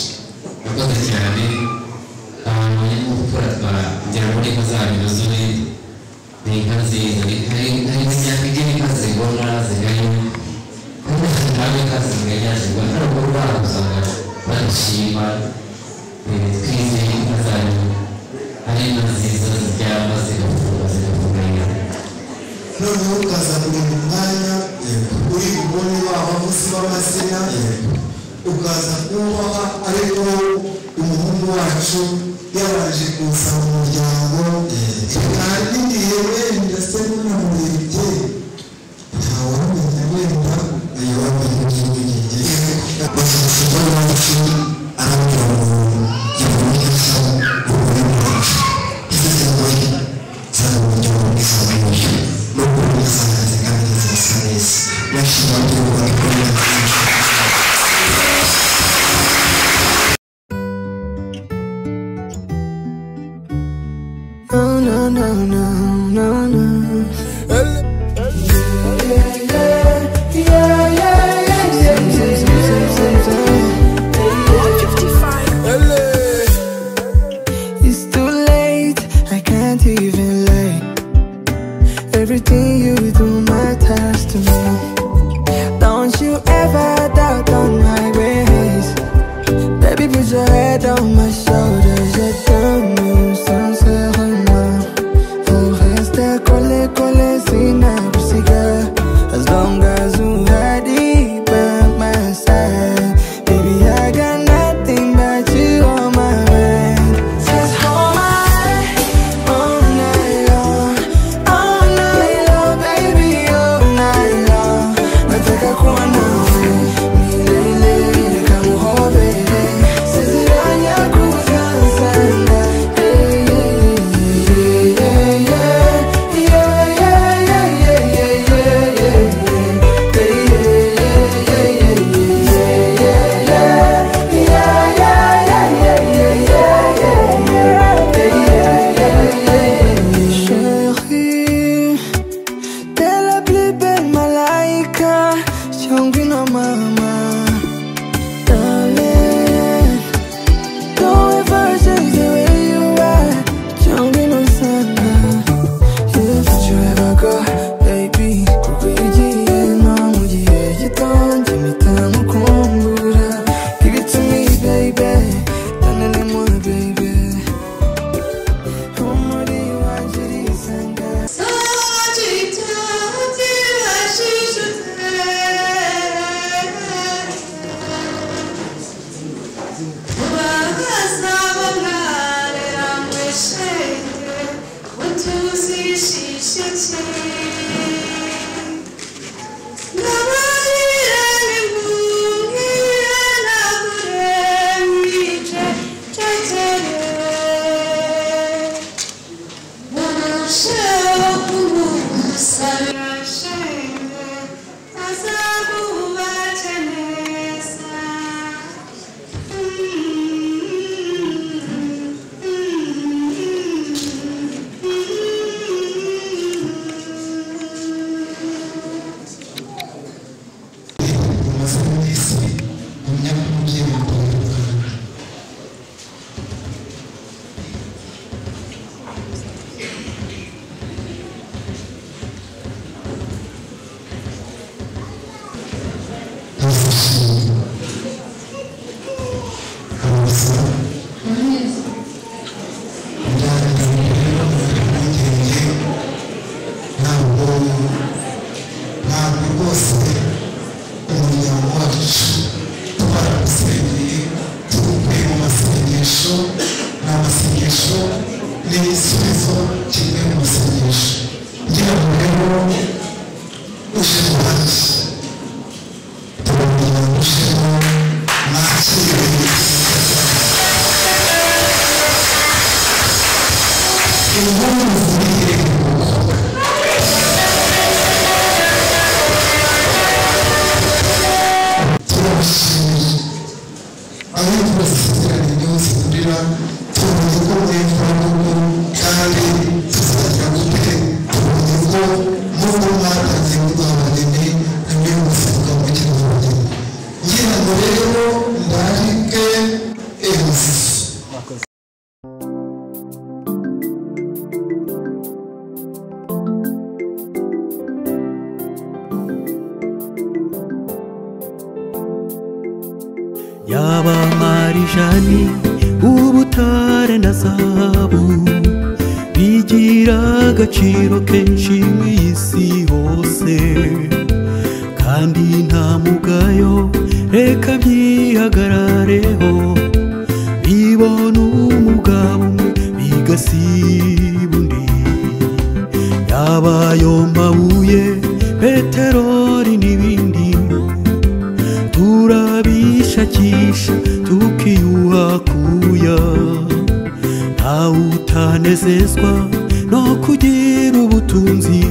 gushima twizeye inka zanyu ari inka nziza ziryama zigafunga noneho ukazamura mu mwanya uri bubone babavuzi b'amazina ukaza kubaha ariko umuhungu wacu yabanje kuza mu muryango kandi ngiye wenda se n'umurebye ntawamenya wenda ayobora igihugu gigiye umusiba wacu arambwira ngo yabonye ko uburi mwacu izi ngoyi zari mu buryo bw'isabune no kubisanga kandi zisa neza yashimangiye ko bakorera Everything you do matters to me. Don't you ever doubt on my ways. Baby, put your head on my shoulders. Je t'aime sincèrement. On reste collé, collé, as long as you are deep by my side. Baby, I got nothing but you on my mind. Just hold my hand all night long, baby, all night long. Nataka kuwa nawe milele kama hobele. Siziranya kuzanzana. Ayo, umugani ubutare na zahabu bigira agaciro kenshi mu isi hose kandi nta mugayo reka byihagarareho bibona umugabo umwe bigasiba undi yabayo mabuye peteroli n'ibindi turabishakisha tukiyuhakuya ntawe utanezezwa no kugira ubutunzi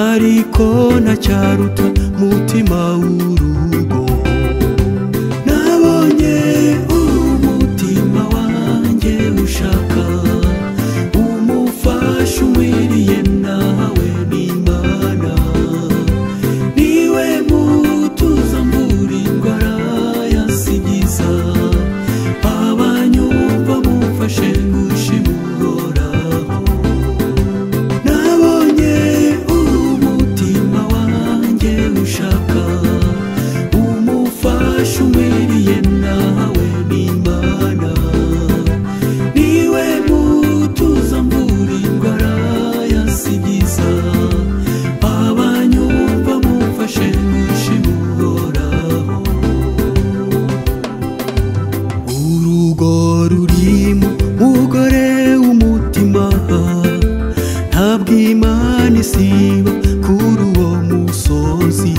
ariko ntacyaruta mutima w'urugo nabonye umutima wanjye ushaka umufasha umwiriye nawe n'Imana niwe mutuza mbura indwara yasigiza abanyumva mufashe gushimuhoraho nabonye umutima wanjye ushaka umufasha umwiriye nawe n'Imana niwe mutuza mbura indwara yasigiza abanyumva mufashe gushimuhoraho urugo rurimo umugore w'umutima ntabwo Imana isiba kuri uwo musozi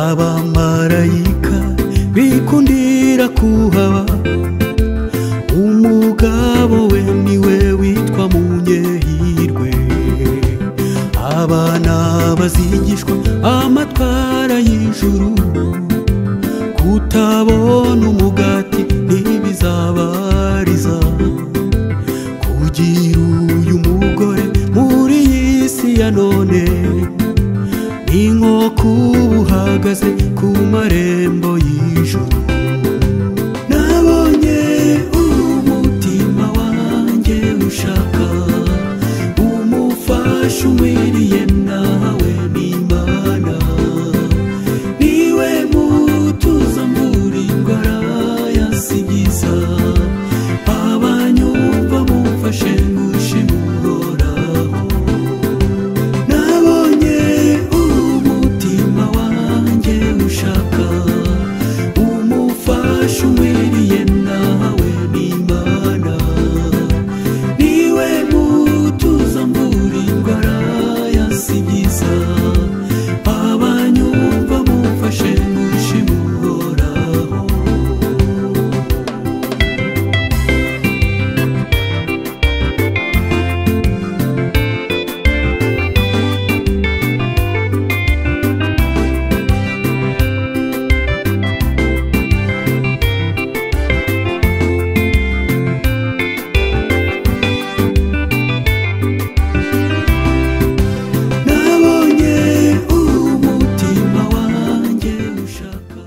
abamarayika bikundira kuhaba umugabo we niwe witwa munyehirwe abana bazigishwa amatwara y'ijuru kutabona umugati ntibizabariza kugira uyu mugore muri iyi si ya none ni nko kuba uhagaze ku marembo y'ijuru nabonye umutima wanjye ushaka umufasha umwiriye nawe n'Imana niwe mutuza mbura indwara yasigiza abanyumva mufashe gushimuhoraho nabonye umutima wanjye ushaka umufasha umwiriye nawe n'Imana niwe mutuza mbura indwara yasigiza abanyumva mufashe gushimuhoraho nabonye umutima wanjye ushaka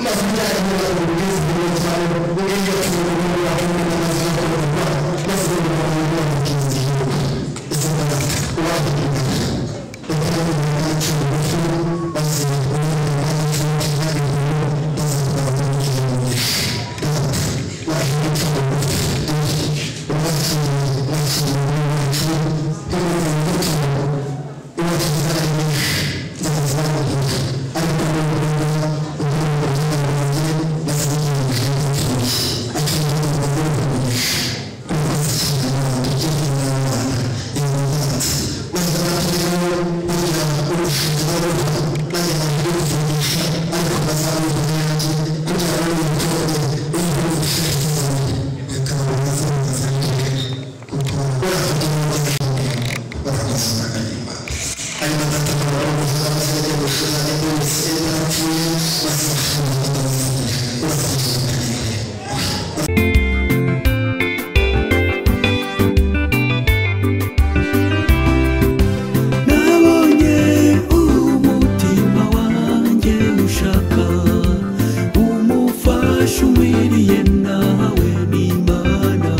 Mas umwiriye nawe n'Imana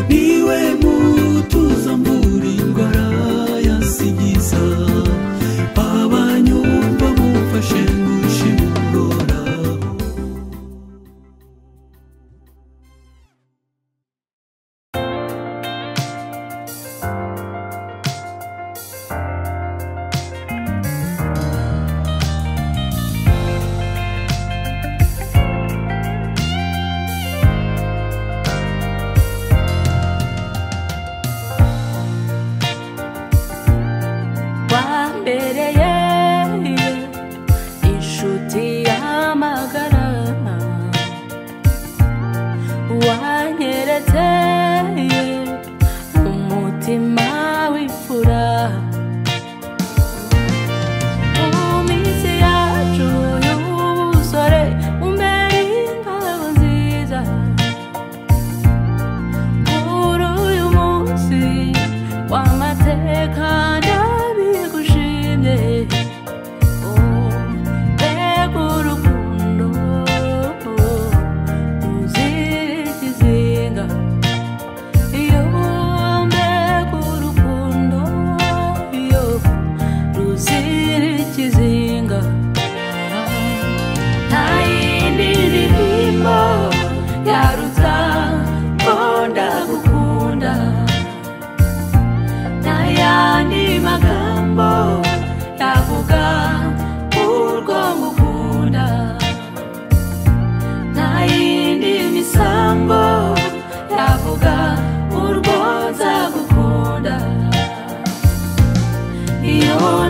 niwe mutuza mvura indwara yasigiza abanyumva mufashe gushimura wambereye inshuti y'amagara wanyeretse umutima w'ifura mu minsi yacu y'ubusore umbere ingabo nziza kuri uyu munsi w'amateka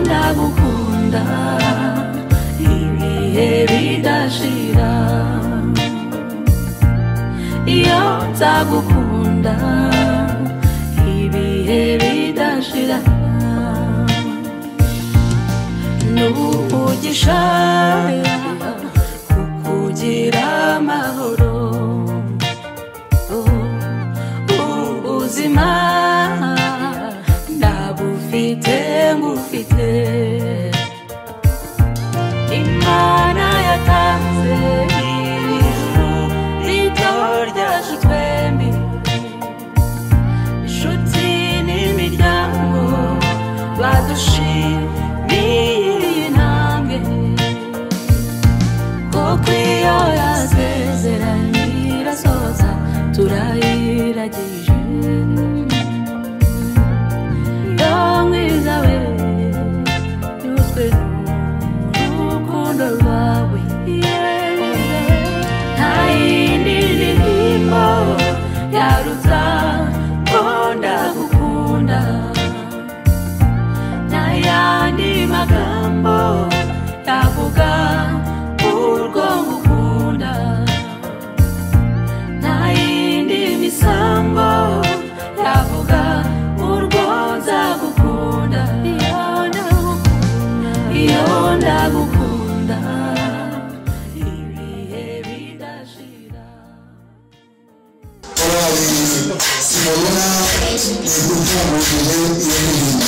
ndagukunda ibihe bidashira iyo nzagukunda ibihe bidashira n'umugisha kukugira amahoro ubuzima ndabufite ngufite Imana yatanze ijuru rito ryacu twembi inshuti n'imiryango badushimiye iyi ntambwe kuko iyo yasezeranye irasoza turayiragije mwiza we yuzwe n'urukundo rwawe nta yindi ndirimbo yaruta ko ndagukunda nta yandi magambo yavuga urwo ngukunda nta yindi misango yavuga urwo nzagukunda iyo ndagukunda ibihe bidashira simubona ntigutambushije iyo ndirimbo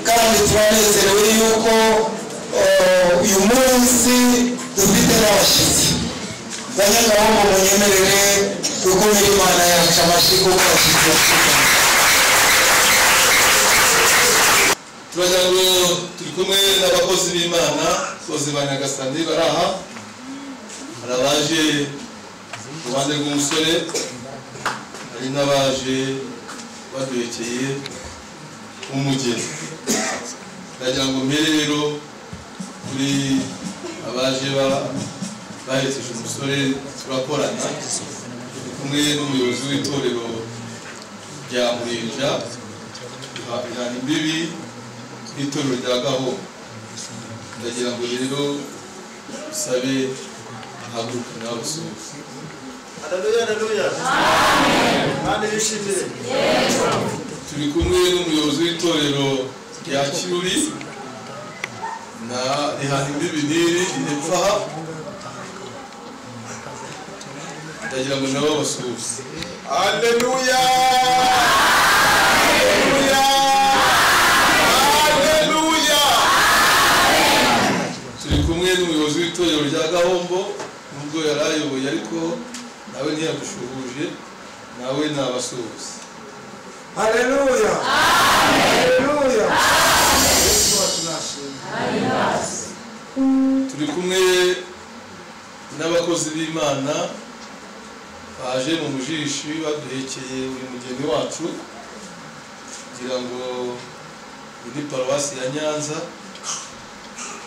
kandi turanezerewe yuko uyu munsi dufite n'abashyitsi banyagahungu munyemerere gukomera Imana yacu amashyi kuko abashyitsi bafite turagira ngo turi kumwe n'abakozi b'Imana bose ba Nyagasani baraha hari abaje uruhande rw'umusore hari n'abaje baduhekeye umugeni ndagira ngo mbere rero kuri abaje baherekeje umusore turakorana kumwe n'umuyobozi w'itorero rya Murinja ihana imbibi n'itorero rya Gahombo ndagira ngo rero sabe haguruka n'abasuhuza. Haleluya, haleluya. Amen. Kandi bishimire. Yego. Turi kumwe n'umuyobozi w'itorero rya Kiruri na ihana imbibi n'iri hepfo aha ndagira ngo nabo basuhuze. Haleluya. Haleluya. Haleluya. Turi kumwe n'umuyobozi w'itorero rya Gahombo nubwo yarayoboye ariko nawe ntiyadushuhuje nawe nabasuhuze. Haleluya. Haleluya. Turi kumwe n'abakozi b'Imana baje mu mujishi baduhekeye uyu mugeni wacu kugira ngo ni paruwasi ya Nyanza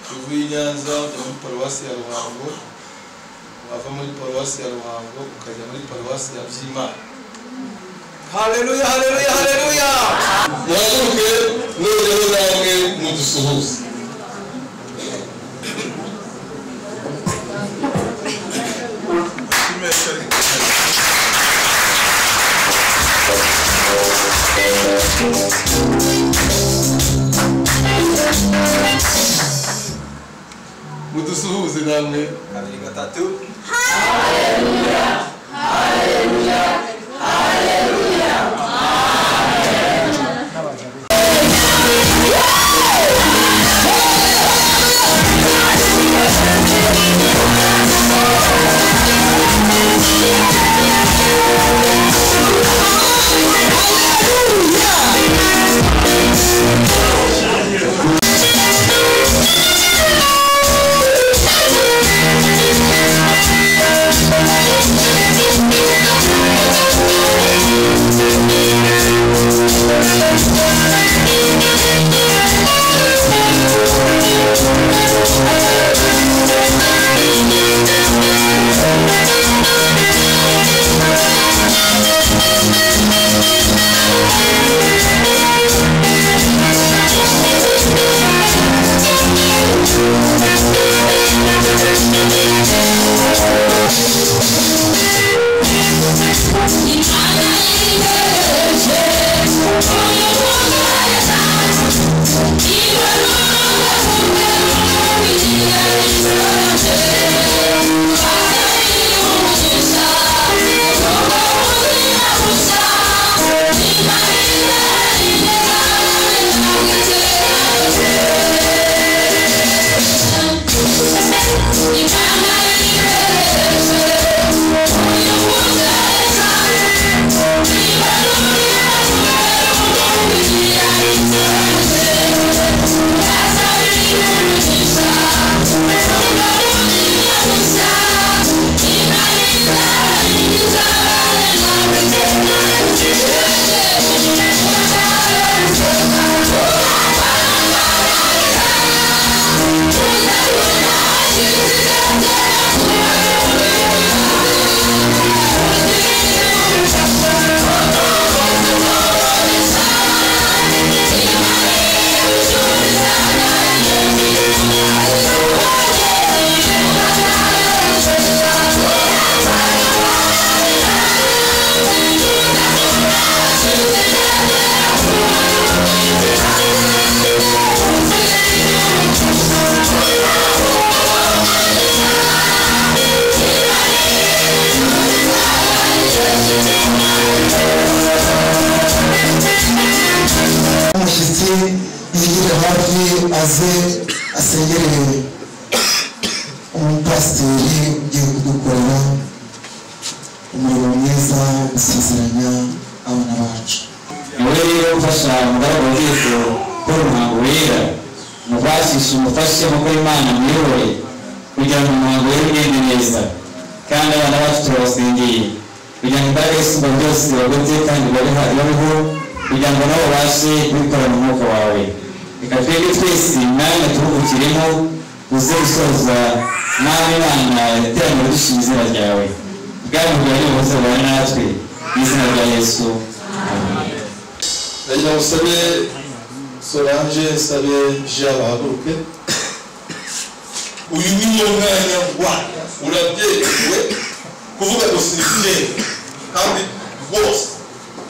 tuvuye Nyanza ujya muri paruwasi ya Ruhango wava muri paruwasi ya Ruhango ukajya muri paruwasi ya Byimana. Haleluya, haleluya, haleluya. Mwaguruke noneho namwe mudusuhuze. Mudusuhuze namwe. Kabiri gatatu. Haleluya. Haleluya. Haleluya. aze asengere umupasiteri ugiye kudukorera umurimo mwiza wo gusezeranya abana bacu. Muri rero gufasha umugaragu w'Yesu gukora umuhango wera mubashishe umufashe mukora Imana muyobore kugira ngo umuhango wera ugende neza kandi abana bacu turabasengeye kugira ngo imbaraga y'isumba byose bagote kandi babeho kugira ngo nabo babashe kubikora mu mwuka wawe reka twebwe twese mwanya turuhukiremo uze gusoza nawe Imana iteraniro dushima izina ryawe bwari bwawe bose bari natwe mu izina rya Yesu amen. Ndagira musabe Solange sabe Jean bahaguruke. Uyu ni wo mwanya wa urabyerewe kuvuga ngo sinifite kandi rwose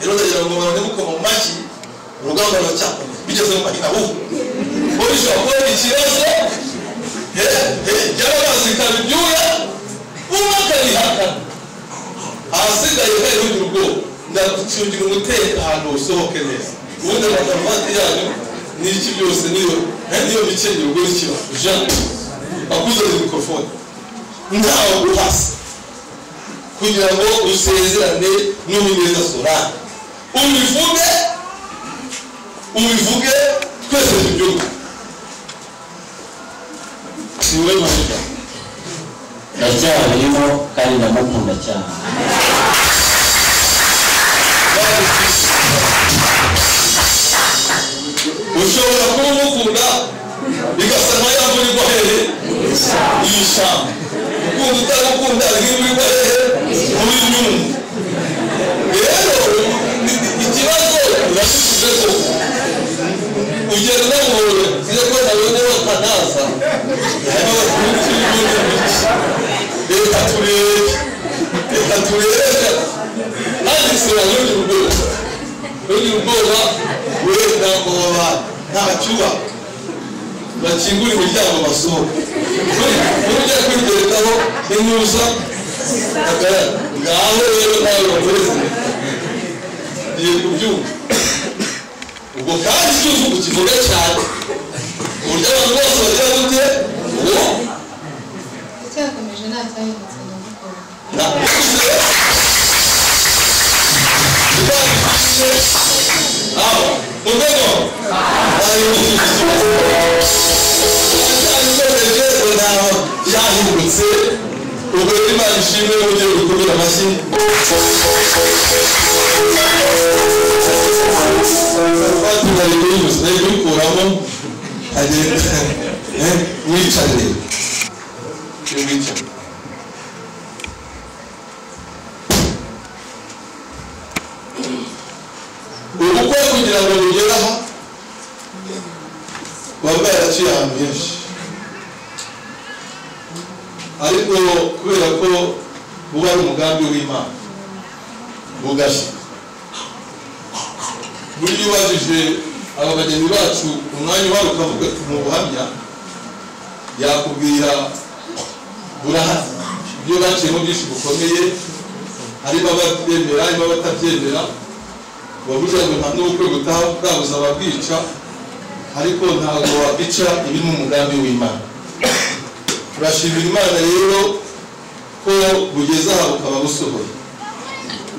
rero ndagira ngo barane mukoma mu mashyi urugamba ruracyakomeye bigeze mu mahina ubu wowe ushobora kubona ikibazo byarabazi ikaba ibyuya umwe akabihakana ahasigaye hari urundi rugo ndagucungira umutekano usohoke neza ubundi amakaruvati yanyu n'iki byose niyo mikenyero ubwo n'ikiba Jean akuzanira mikrofone ntawe uhasa kugira ngo usezerane n'Uwineza Solange ubivuge twese tubyumve. Siwe mahirwe ndacyarimo kandi ndamukunda cyane ushobora kuba umukunda bigasa nka ya mvura igwa hehe y'ishyamba ukunda utagukunda imvura igwa hehe muri nyumva rero ikibazo urashyize ko ugenda n'amahoro kiza ko nabone bakanaza hano reka turebe kandi sura n'undi ubwoba wenda ngo ntacyuba bakingura imiryango basohoka ujya kwiterekaho inuza ngaho rero nawe bakoreze ngiye kubyumva ubwo kandi cyuzuye ukivuga cyane uburyo abantu bose bagira gute uwo icyakomeje nta cyahindutse nyamukuru byahindutse ubwo rero Imana ishimwe n'uburyo bikomera amashyi batunganya ibintu nari kubikuramo agenda wicare ubukwe kugira ngo bugere aha buba bwaraciye ahantu henshi ariko kubera ko buba ari umugambi w'Imana bugashika buryo ubajije aba bageni bacu umwanya wabo ukavuga mu buhamya yakubwira burahari ibyo baciyemo byinshi bukomeye harimo ababyemera harimo abatabyemera bavuga ngo nta n'ubukwe gutaha bwabuze ababwica ariko ntabwo wabica ibiri mu mugambi w'Imana. Turashimira Imana rero ko bugeze aha bukaba busohoye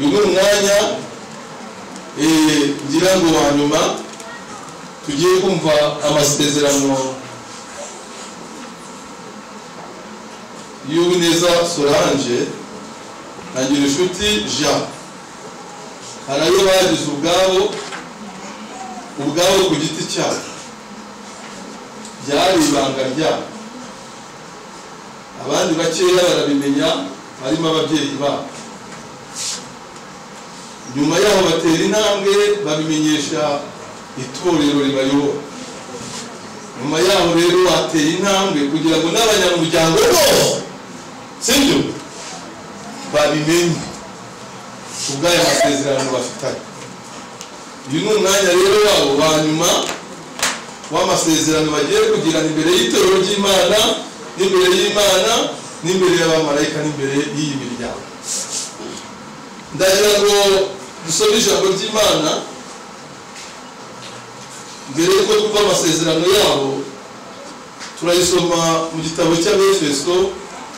uyu ni umwanya ngira ngo wa nyuma tugiye kumva amasezerano y'Uwineza Solange na Ngirinshuti Jean. Hari ayo bagize ubwabo ku giti cyabo byari ibanga ryabo, abandi bakeya barabimenya harimo ababyeyi babo. Nyuma yaho batera intambwe babimenyesha itorero ribayobora. Nyuma yaho rero batera intambwe kugira ngo n'abanyamuryango bose sibyo babimenye ubwaya masezerano bafitanye. Uyu ni umwanya rero wabo wa nyuma w'amasezerano bagiye kugirana imbere y'itorero ry'Imana n'imbere y'Imana n'imbere y'abamarayika n'imbere y'iyi miryango. Ndagira ngo dusome ijambo ry'Imana mbere yuko twumva amasezerano yabo. Turayisoma mu gitabo cy'Abefeso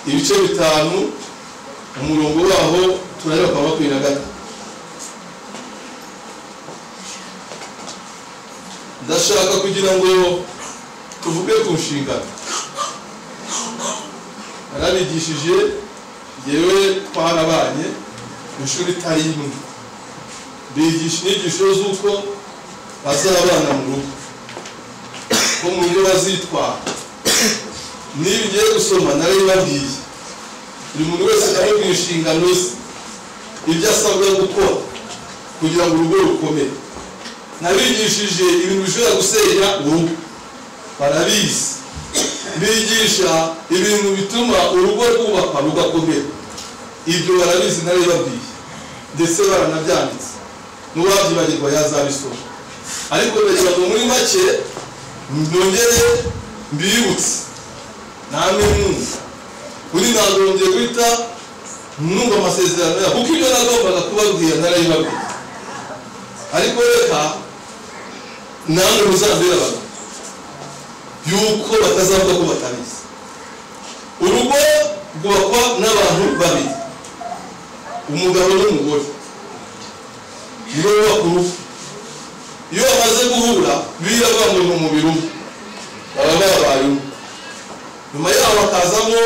ibice 5 umurongo waho turareba kwa 23. ndashaka kugira ngo tuvuge ku nshingano. Narabigishije yewe twarabanye ishuri itari imwe, bigisha inyigisho z'uko bazabana mu rugo, ko mu rugo bazitwara. Niba ugiye gusoma narabibabwiye, buri muntu wese namubwira inshingano ze, ibyo asabwa gukora kugira ngo urugo rukomere. Nabigishije ibintu bishobora gusenya urugo, barabizi. Bigisha ibintu bituma urugo rwubakwa rugakomera, ibyo barabizi narabibabwiye, ndetse baranabyanditse, n'uwabyibagirwa yazabisoma. Ariko ndagira ngo muri make nongere mbibutse namwe mwumva, kuri ntabwo ngiye guhita numva amasezerano yabo, kuko ibyo nagombaga kubabwira narabibabwiye. Ariko reka namwe muzambere abantu yuko batazavuga ko batabizi. Urugo rwubakwa n'abantu babiri, umugabo n'umugore, nibo bubaka urugo. Iyo bamaze guhura biravuga ngo ni umubiri umwe, baba babaye umwe. Nyuma yaho bakazamo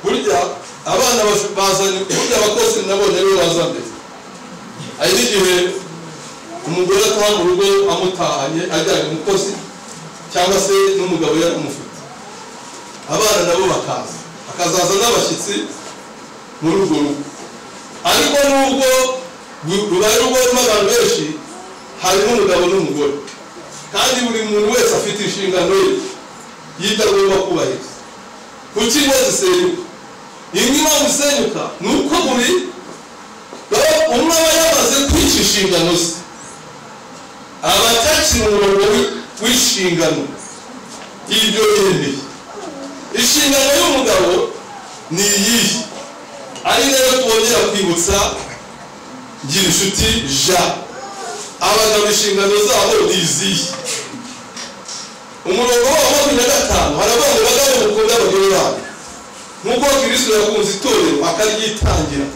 burya abana bazanye, burya abakozi nabonye aribo baza mbere. Hari n'igihe umugore ataha mu rugo amutahanye ajyanye umukozi, cyangwa se n'umugabo yari amufite, abana nabo bakazaza n'abashyitsi muri urwo rugo. Ariko nubwo rubaye urugo rurimo abantu benshi, harimo umugabo n'umugore, kandi buri muntu wese afite inshingano ye yita agomba kubahiriza. Kuki ingo zisenyuka? Imwe impamvu zisenyuka ni uko umwe aba yamaze kwica inshingano ze, aba atakiri umurongo w'inshingano y'ibyo yemeye. Inshingano y'umugabo ni iyihe, ari nayo twongera kwibutsa gira inshuti Jean. Abagabo inshingano zabo ni izihe? Umurongo wa 25 haravuga ngo bagabo mukunda abagore babo nk'uko Kristo yakunze itorero akaryitangira,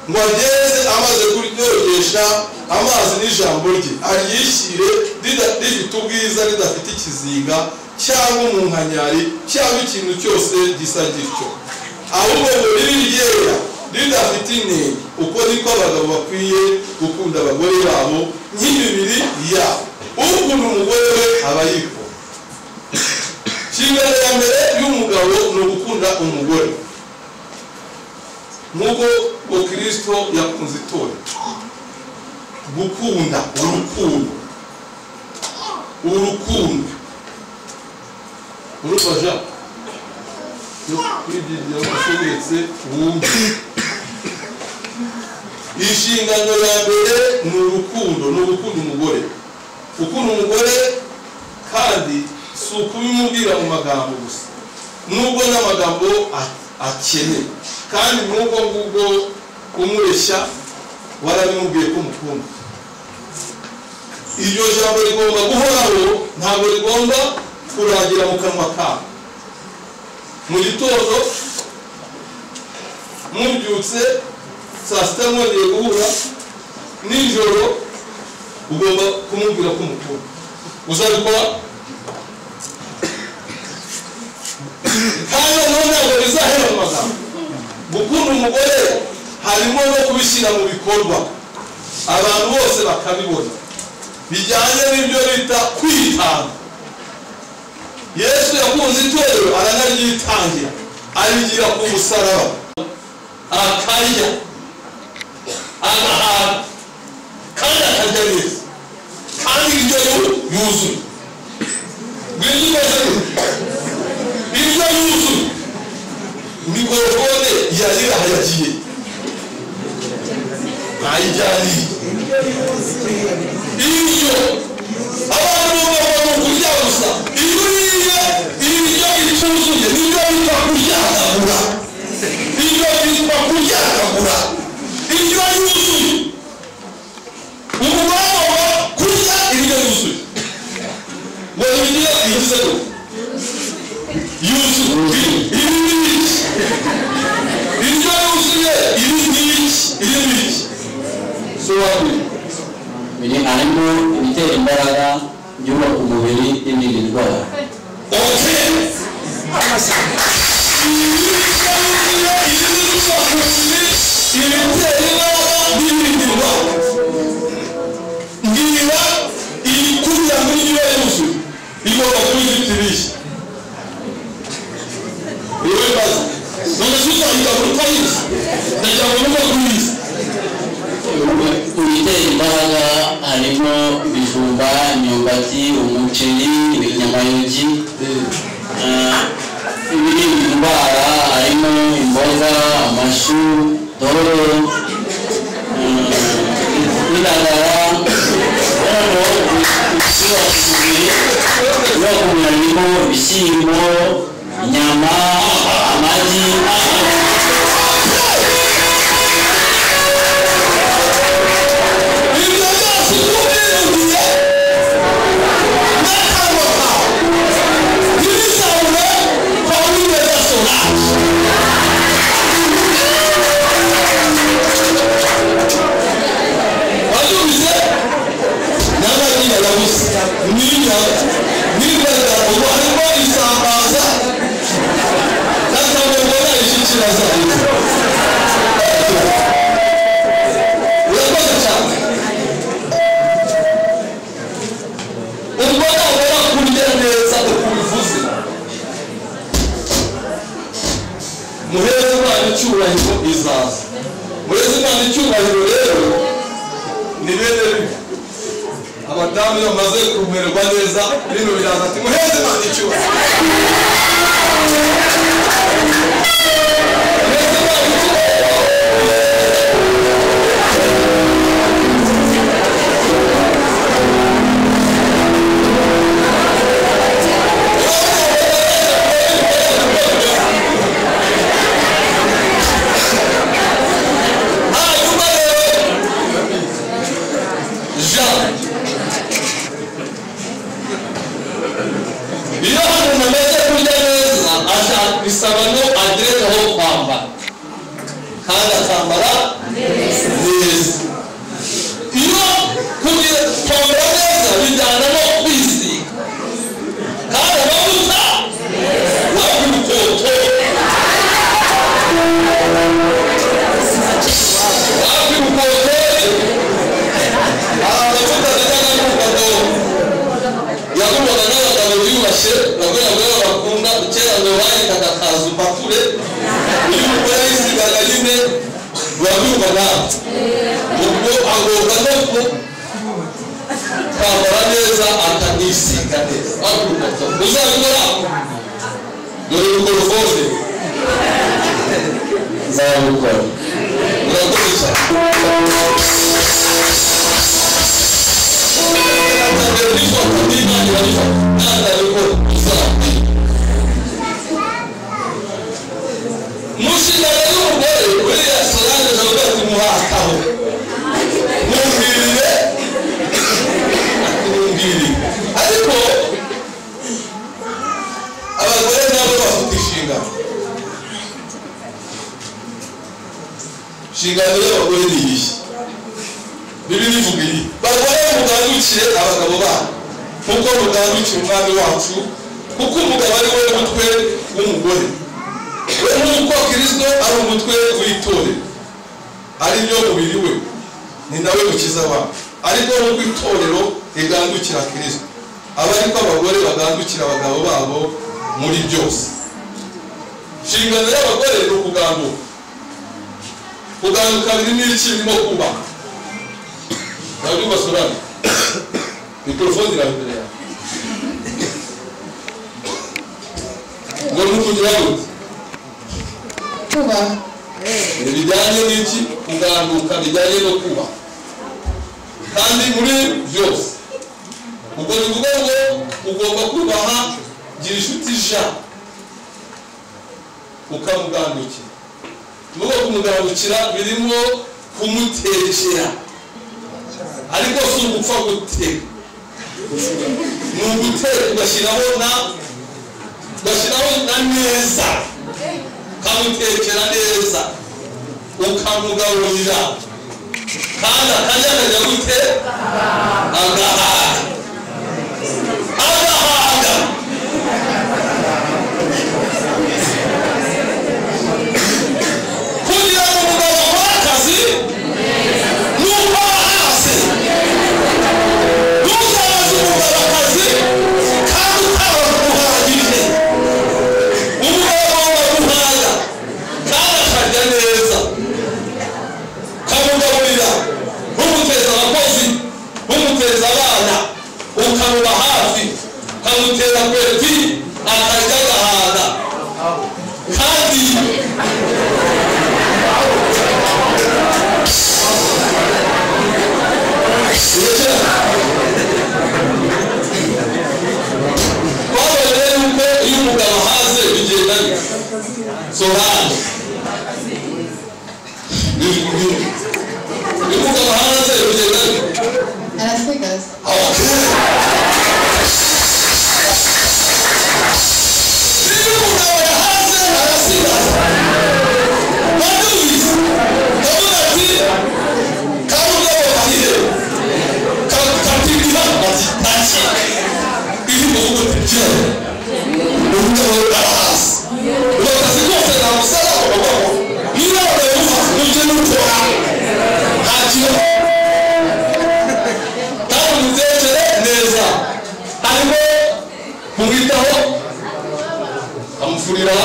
ngo ageze amaze kuryogesha amazi n'ijambo rye, aryishyire rifite ubwiza, ridafite ikizinga cyangwa umunkanyari cyangwa ikintu cyose gisa gityo, ahubwo ngo ribe ryera ridafite inenge. Uko niko abagabo bakwiye gukunda abagore babo nk'imibiri yabo. Ukunda umugore we aba yikunda. Inshingano ya mbere y'umugabo ni ugukunda umugore nk'uko Kristo yakunze itorero. Gukunda, urukundo urufasha kwigira ushobotse wumve. Inshingano ya mbere ni urukundo, ni ugukunda umugore. Ukunda umugore kandi si ukubimubwira mu magambo gusa, nubwo n'amagambo akeneye, kandi nubwo ngubwo umureshya warabimubwiye ko mukunda. Iryo jambo rigomba guhoraho, ntabwo rigomba kurangira mu kanwa kawe. Mu gitondo mubyutse, saa sita mwongeye guhura, nijoro ugomba kumubwira ko mukunda. Uzabikora? Kandi ntabwo bizahera mu magambo. Gukunda umugore harimo no kubishyira mu bikorwa, abantu bose bakabibona, bijyanye n'ibyo bita kwitanga. Yesu yakunze itorero aranaryitangira, arigira ku musaraba, akarya, agahaga, kandi akarya neza, kandi ibyo yuzuye. Ibyo yuzuye mikorofone yarira yagiye ayijyaniye. Ibyo abantu bagomba kurya gusa. Iyo uriye ibiryo bituzuye nibyo bita kuryagagura, ibyo bita kuryagagura. Ibyo yuzuye umugomba kurya ibyo yuzuye, ngo ibiryo bigize yuzuye. Ibyo yuzuye ibi n'iki, ibi n'iki. So harimo ibitera imbaraga, byubaka umubiri n'ibindi ndwara. Ibitera imbaraga harimo ibijumba, imyumbati, umuceri, ibinyamayogi. Ibirinda indwara harimo imboga, amashu, doro, indagara. Harimo ibishyimbo, inyama, amagi. Abadamu bamaze kumererwa neza bino biraza ati muheze Imana icyubahiro. Bisaba no agereka aho kwambara kandi akambara neza. Iyo kugira kwambara neza bijyana no kwisiga kandi amavuta wakwikoto amavuta ajyana n'urubago yagombaga n'abagabo biyubashye nabwo bakunda kera ngo bahitaga akazu bakure uyu mugore yisigaga nyine urabyumvaga ubwo agomba no kwambara neza akanisiga neza. Uzabikora muri mikorofone nzabikora urakoze cyane. Mushingano y'umugore uriya Solange avuga ati muhataho mumbwirire ariko abagore nabo bafite inshingano. Inshingano y'abagore ni iyi, Bibiliya ivuga iyi: bagore mugandukire abagabo banyu kuko mugandukira umwami wacu, kuko umugabo ari we mutwe w'umugore, we nk'uko Kristo ari umutwe w'itorero, ari ryo mubiri we, ni nawe mukiza wacu. Ariko nk'uko itorero rigandukira Kristo, aba ariko abagore bagandukira abagabo babo muri byose. Inshingano y'abagore ni ukuganduka. Kuganduka biri n'iki birimo kuba ntabwo basorana mikorofone iraho imbere yawe ngo nukugira gute kuba bijyanye n'iki? Kuganduka bijyanye no kuba kandi muri byose. ubwo bivuga ngo ugomba kubaha, gira inshuti ja ukamugandukira. Nuko kumugandukira birimo kumutekera, ariko si ugupfa guteka, ni uguteka ugashyiraho na neza, ukamutekera neza, ukamugaburira kandi akajya akajya gute umwana ukamuba hafi ukamutera kweti akarya agahaga kandi twabonye yuko iyo umugabo ahaze bigenda Solange iyo umugabo ahaze bigenda arasigaza iyo umugabo yahaze arasigaza wadubize kavuga ati kamugabo kahire katigura ati taki iyo umugabo aticyere umugabo arahasi ubakazi kose namusara umugabo niba uramufa nujye n'ukora ntakiho kandi umutekere neza arimo kumwitaho amufurira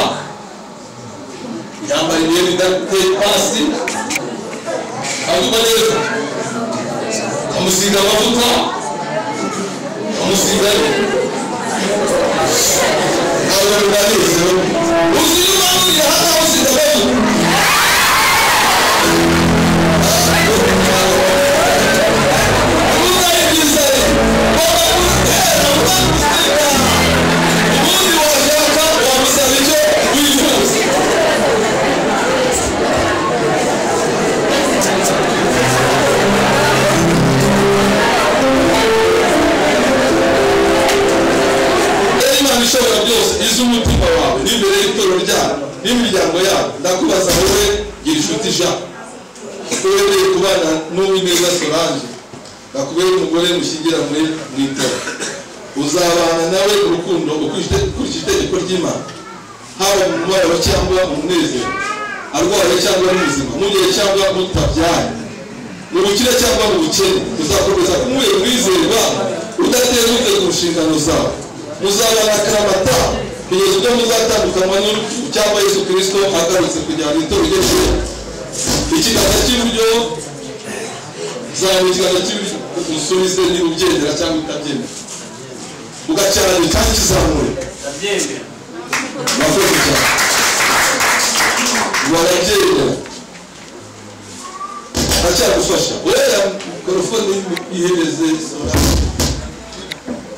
yambaye imyenda idateye pasi avuga neza amusiga amavuta amusiga abantu banezerewe uziye impamvu hano amusiga amavuta ishobora byose iz'umutima wawe n'imbere y'itorero ryawe n'imiryango yawe ndakubaza wowe gira inshuti Jean uhereye kubana n'uwineza Solange nakubera umugore mushyingira mu itorero uzabana nawe urukundo ukurikije itegeko ry'Imana haba mu mubabaro cyangwa mu munezero arwaye cyangwa ari muzima mu gihe cyangwa mutabyaye mu bukire cyangwa mu bukene uzakomeza kumubera umwizerwa udatezutse ku nshingano zawe muzabana akaramata kugeza ubwo muzatandukanywa n'urupfu cyangwa Yesu Kristo agarutse kujyana itorero rye ikiganza cy'iburyo zawe ikiganza cy'iburyo umusubize niba ubyemera cyangwa utabyemera ugacyarana kandi kizamure ndabyemera mwakoze cyane warabyemera acyagufasha urera mikorofone ihereze Solange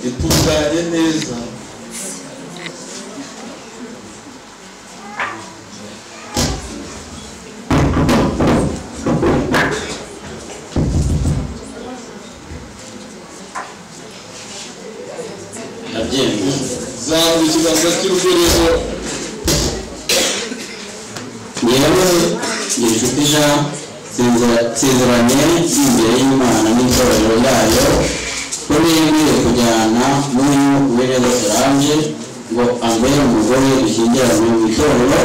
itunganye neza zamura ikiganza cy'urugero yewe inshuti Jean nsezeranye imbere y'Imana n'itorero ryayo ko nemeye kujyana n'uwineza Solange ngo ambere umugore dushyingiranywe mu itorero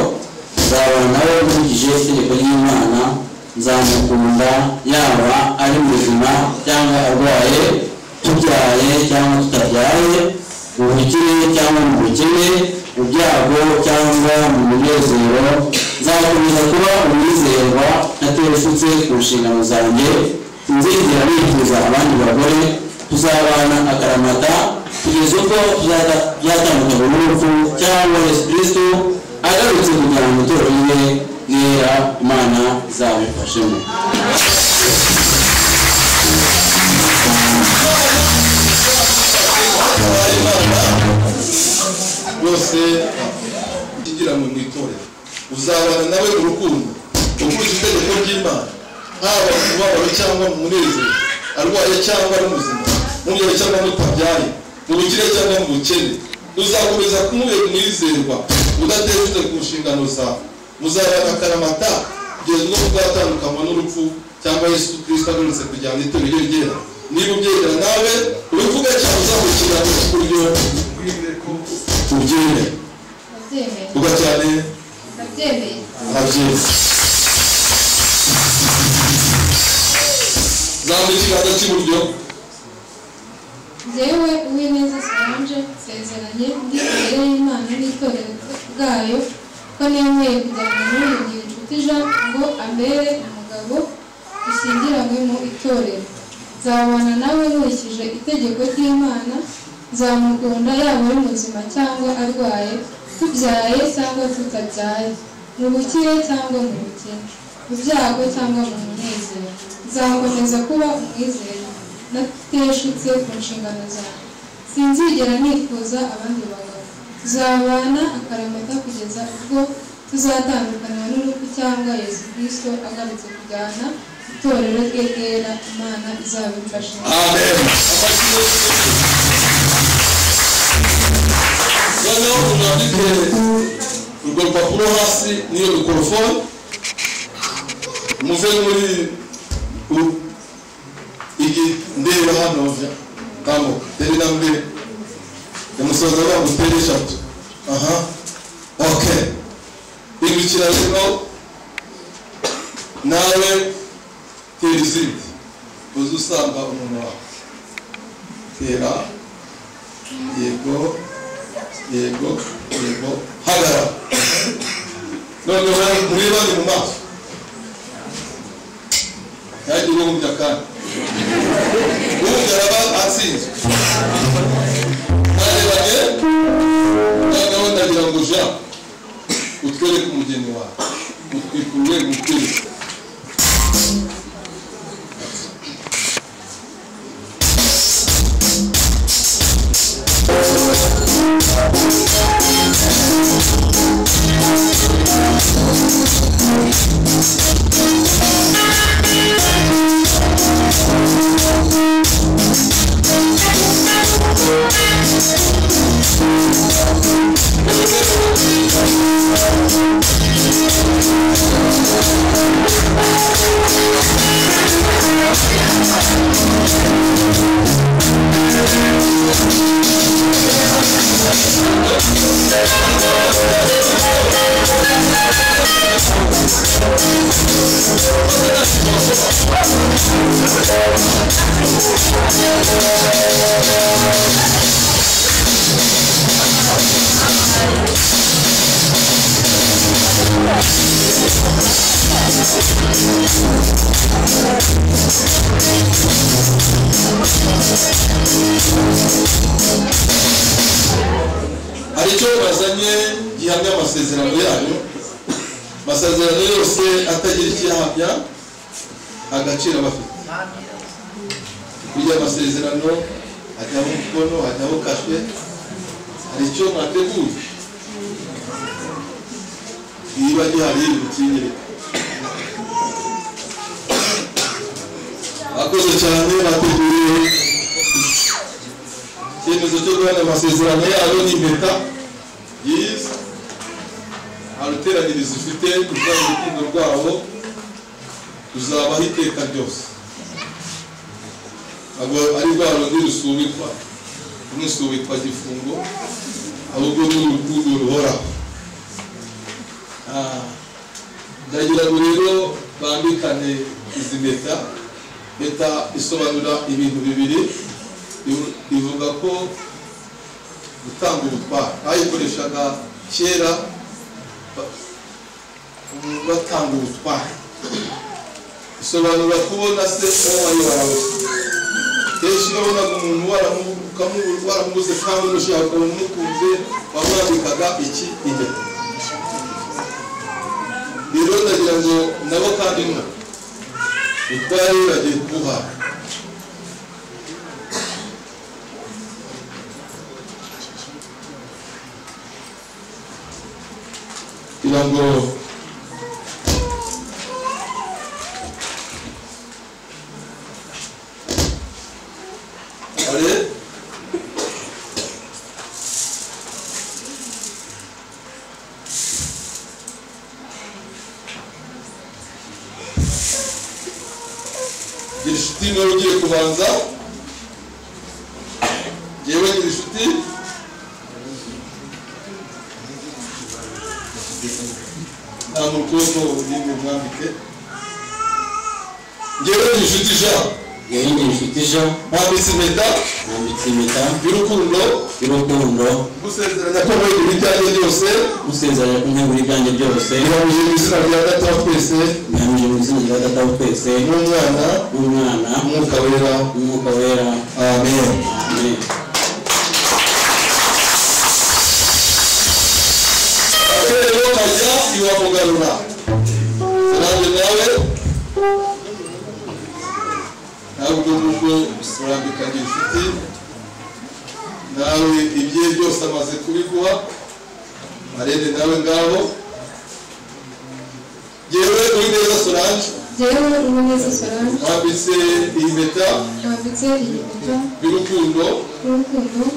nzabana nawe nkurikije itegeko ry'Imana nzamukunda yaba ari muzima cyangwa arwaye tubyaye cyangwa tutabyaye mu bukire cyangwa mu bukene mu byago cyangwa mu munezero nzakomeza kuba umwizerwa ntateshutse ku nshingano zanjye nzigera nifuza abandi bagore tuzabana akaramata kugeza ubwo tuzatandukana n'urupfu cyangwa Yesu Kristo agarutse kugira ngo itorero rye ryera Imana izabifashemo bose kigira mu itorero uzabana nawe urukundo ukurikije itegeko ry'Imana haba mu mubabaro cyangwa mu munezero arwaye cyangwa ari muzima mu gihe cyangwa mutabyaye mu bukire cyangwa mu bukene uzakomeza kumubera umwizerwa udateshutse ku nshingano zawe muzabana akaramata kugeza ubwo muzatandukanywa n'urupfu cyangwa Yesu Kristo agarutse kujyana itorero rye ryera niba ubyemera nawe ubivuga cyangwa uzamukira ku buryo ubyemera uba cyane ndabyemeye zamura ikiganza cy'iburyo njyewe uwineza Solange nsezeranye imbere y'Imana n'itorero bwayo ko nemeye kujyana n'uyu ngira inshuti Jean ngo ambere umugabo dushyingiranywe mu itorero nzabana nawe nkurikije itegeko ry'Imana, nzamukunda yaba ari muzima cyangwa arwaye, tubyaye cyangwa tutabyaye, mu bukire cyangwa mu bukene, mu byago cyangwa mu munezero. Nzakomeza kuba umwizerwa nateshutse ku nshingano zanjye, sinzigera nifuza abandi bagabo. Tuzabana akaramata kugeza ubwo tuzatandukana n'urupfu cyangwa Yesu Kristo agarutse kujyana itorero rye ryera. Imana izabimfashe. Amen. Noneho unandike urwo rupapuro hasi n'iyo mikorofone, muve muri ndeba hano kamo teri namwe yamusoza bamutere 3. Aha, okay. Ingukira rero nawe terizindi uzusanga umuntu wawe tera yego yego yego hagara noneho murebane mu maso yaje ubumbya kandi ubumbya araba atsinzwe narebanye noneho ndagira ngo ja utwereke umugeni wawe utwikurwe umupira aricyo bazanye gihamya amasezerano yanyu. Masezerano yose atagira ikiyahamya agaciro bafite. Bijya amasezerano hajyaho umukono, hajyaho kashwe, aricyo mwateguye. Niba gihari ukinyere. Akoze cyane bateguye icyemezo cyo guhana amasezerano yabo n'impeta yiza aruteraniriza ufite kugira urukundo rwabo ruzabaho iteka ryose. Abo ari rwa rundi rusubikwa n'usubikwa gifungo, ahubwo n'urukundo ruhoraho. Ndagira ngo rero bambikane izi mpeta. Mpeta isobanura ibintu bibiri. Ivuga ko gutanga ubutware bayikoreshaga kera batanga ubutware. Isobanura kubona se uwo wawe kenshi babonaga umuntu waramubuze kandi umushaka umukunze wamwambikaga iki impeta. Rero ndagira ngo nabo kandi utware bagiye kubuha kugira ngo inshuti niwe ugiye kubanza. Yewe inshuti nta mukobwa urimo mwambike. Yewe inshuti Jean. Yewe inshuti Jean. Mwambitse impeta. Mwambitse impeta y'urukundo. Gusezeranya ko muri ibi byanjye byose. Gusezeranya ko muri ibyanjye byose. Bihamije mu izina rya Data wa twese. Bihamije mu izina gusingira data wa twese n'umwana n'umwuka wera amen amen. rero kajya iwamugarura nanjye nawe ntabwo nubwo urambikanye inshuti nawe ibye byose amaze kubiguha marene nawe ngabo yewe Uwineza Solange wambitse iyi mpeta y'urukundo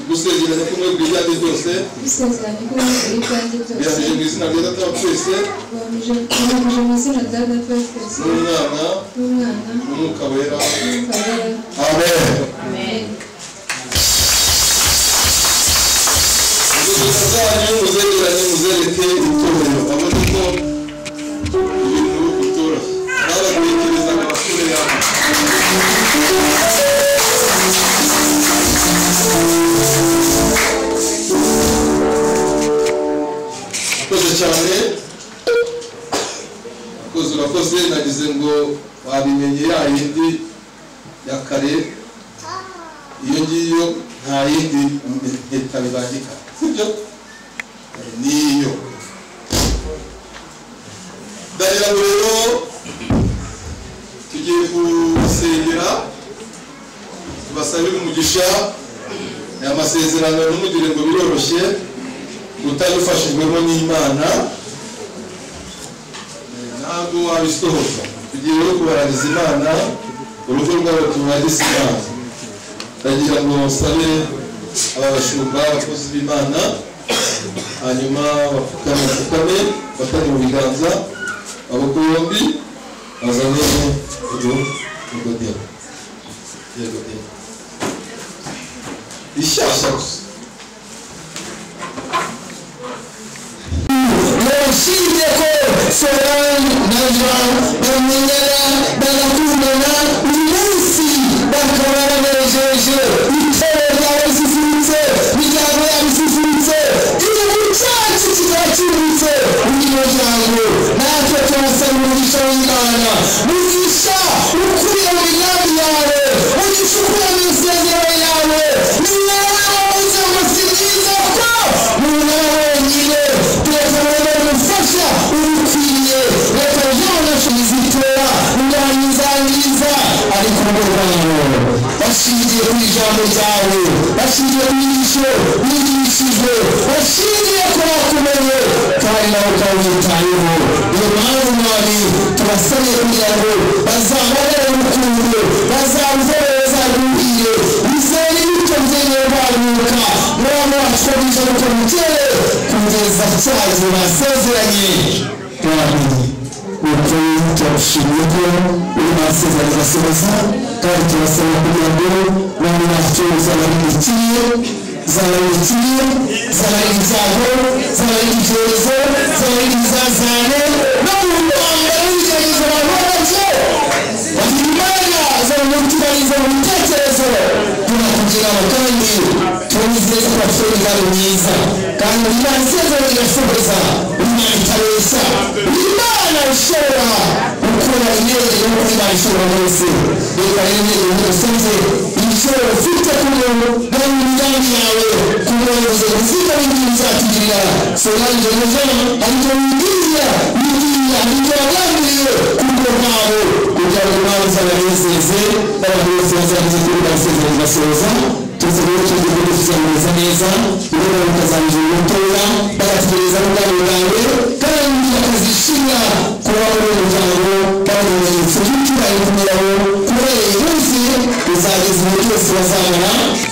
gusezeranya ko mwebwe ibyanjye byose bihamije mu izina rya data wa twese n'umwana n'umwuka wera amen. inzoga zanyu muzegeranye muzereke itorero abone ko ibintu bitoroshye naba gutekerezaga abasore yawe akoze cyane urakoze nagize ngo wabimenye ya yindi ya kare iyo ngiyo nta yindi leta bibangika sibyo niyo ndagira ngo rero tugiye gusengera tubasabire umugisha aya masezerano ntimugire ngo biroroshye utabifashijwemo n'Imana ntabwo wabisohoza tugiye rero kubarariza Imana urugo rwabo tubarariza Imana ndagira ngo nsabe aba bashumba abakozi b'Imana hanyuma bapfukame batari mu biganza amaboko yombi bazane ugodera ishyashya gusa Nashimye ko Solange na Jean bamenyana bagakundana uyu munsi bakaba banejeje itorero ryawe risusurutse imiryango yabo isusurutse igihugu cyacu kikaba kiruhutse uyu muryango natwe turasaba umugisha w'Imana mugisha ukuriye mu migambi yawe mugisha ukuriye mu isezerano yawe ni wowe wabuze ngo si byiza ko mubona wenyine umufasha urukwiye reka byabonasha izitora ndangiza ariko urwego bashingiye ku ijambo ryawe bashingiye ku inyigisho wigishijwe bashingiye ku bakumenye kandi nawe ukawitayeho niyo mpamvu mwami tubasabye kugira ngo bazabone urukundo bazabone bazaruhire bizere ibyo byemeye baruhuka n'abantu bacu bicara ku mukere kugeza cyaje basezeranye twamenye uko turashimye ko uri basezeranye basohoza kandi turasaba kugira ngo bari bacu zabarikiye zabarikiye zabari ibyago zabari ibyorezo zabari ibizazane no mu ntambara y'ibigeragezo babonetse bagira imana zabamutubariza mu bitekerezo tunakugira ngo kandi tunizeze ko bafite imigambi myiza kandi Imana isezerano irasohoza Imana itabeshya Imana ishobora gukora ineza yo kuri Imana ishobora hose reka rero niyo dusoze ibiciro ufite ku muntu kandi imigambi yawe ku muntu ufite n'ibintu bizatugirira Solange na Jean ariko wigirira ariko wagambiriye ku rugo rwabo kugira ngo Imana izabanezeze n'abantu bose bazagize kuri basezerano basohoza tuzi rero tugiye kuzamuriza neza rero bakazamura umutoya bagategereza n'ubwami bwawe kandi bakazishimira kuba muri uwo muryango kandi ibimenyetso by'icyubahiro kumeraho kubera iyi munsi bizageza igihe cyose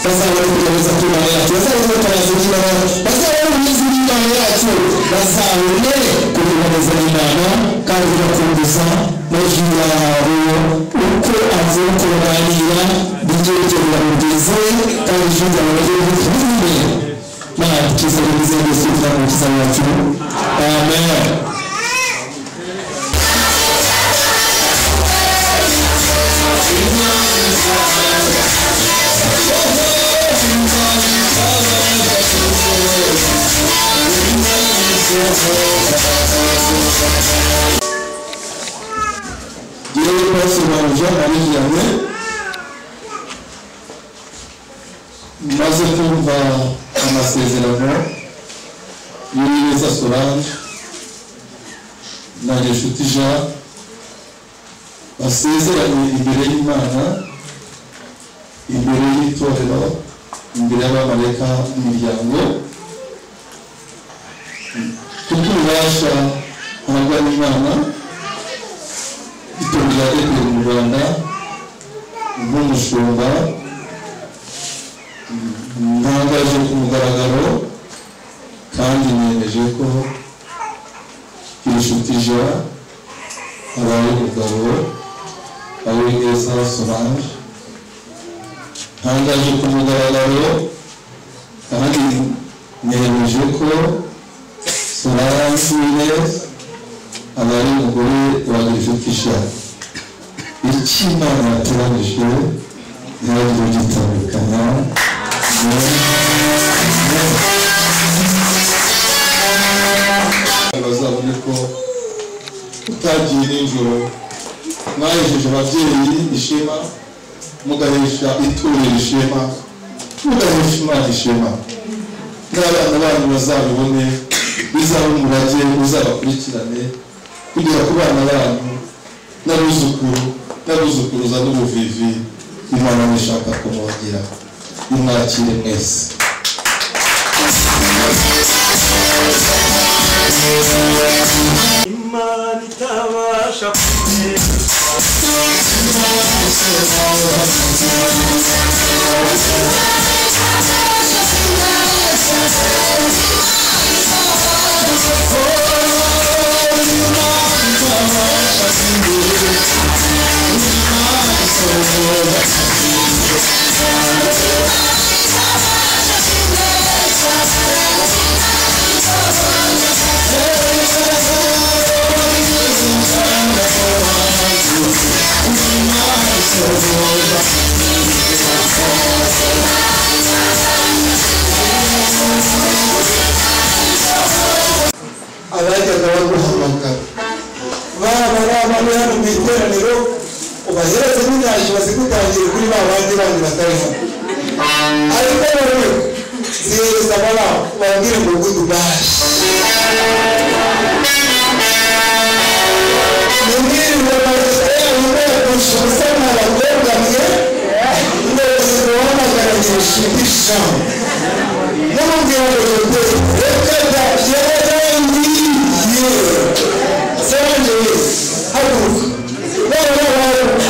bazabona kugerageza ku Imana yacu bazabona ubutabazi bw'Imana bazabona ubwiza bw'Imana yacu bazabone kugerageza n'Imana kandi bakumviza n'ijwi yawe uko azi uko baganira by'ibyo biramugeze kandi ijwi ryawe ryo rifite Mana tuzere bizeye kugira ngo tuzabacu amen. Solange Marie-Vianney maze kumva amasezerano y'Uwineza Solange na Nshuti Jean basezeranye imbere y'Imana, imbere y'itorero, imbere y'abamarayika n'imiryango, kubw'ububasha habwa n'Imana itorero rya ADEPR mu Rwanda nk'umushumba, ntangaje ku mugaragaro kandi nemeje ko Nshuti Jean abaye umugabo wa Uwineza Solange. Ntangaje ku mugaragaro kandi nemeje ko Solange Uwineza abaye umugore wa Nshuti Jean. Icyo Imana yateranije ntihagire ugitandukanya. Bazabone ko utagiye nijoro mwahejeje ababyeyi ishema, mugahesha itorero ishema, mugahesha Imana ishema, n'abana banyu bazabibone, bizaba umurage uzabakurikirane kugera ku bana banyu n'abuzukuru n'abuzukuruza n'ubuvivi Imana nishaka kumwongera. Imwakire mwese. Imana itabasha abajyaga baguhamagara baba hano mu iteraniro ubahereze n'intashyo bazigutangira kuri ba bandi bandi batari hano, ariko wowe zihereza ababa babwire ngo goodbye. Nimwirirwe mushoboza mwabagorgamye ndetse wahamagaraga Nshuti Jean n'umubwira ngo reka Solange wese haguruka,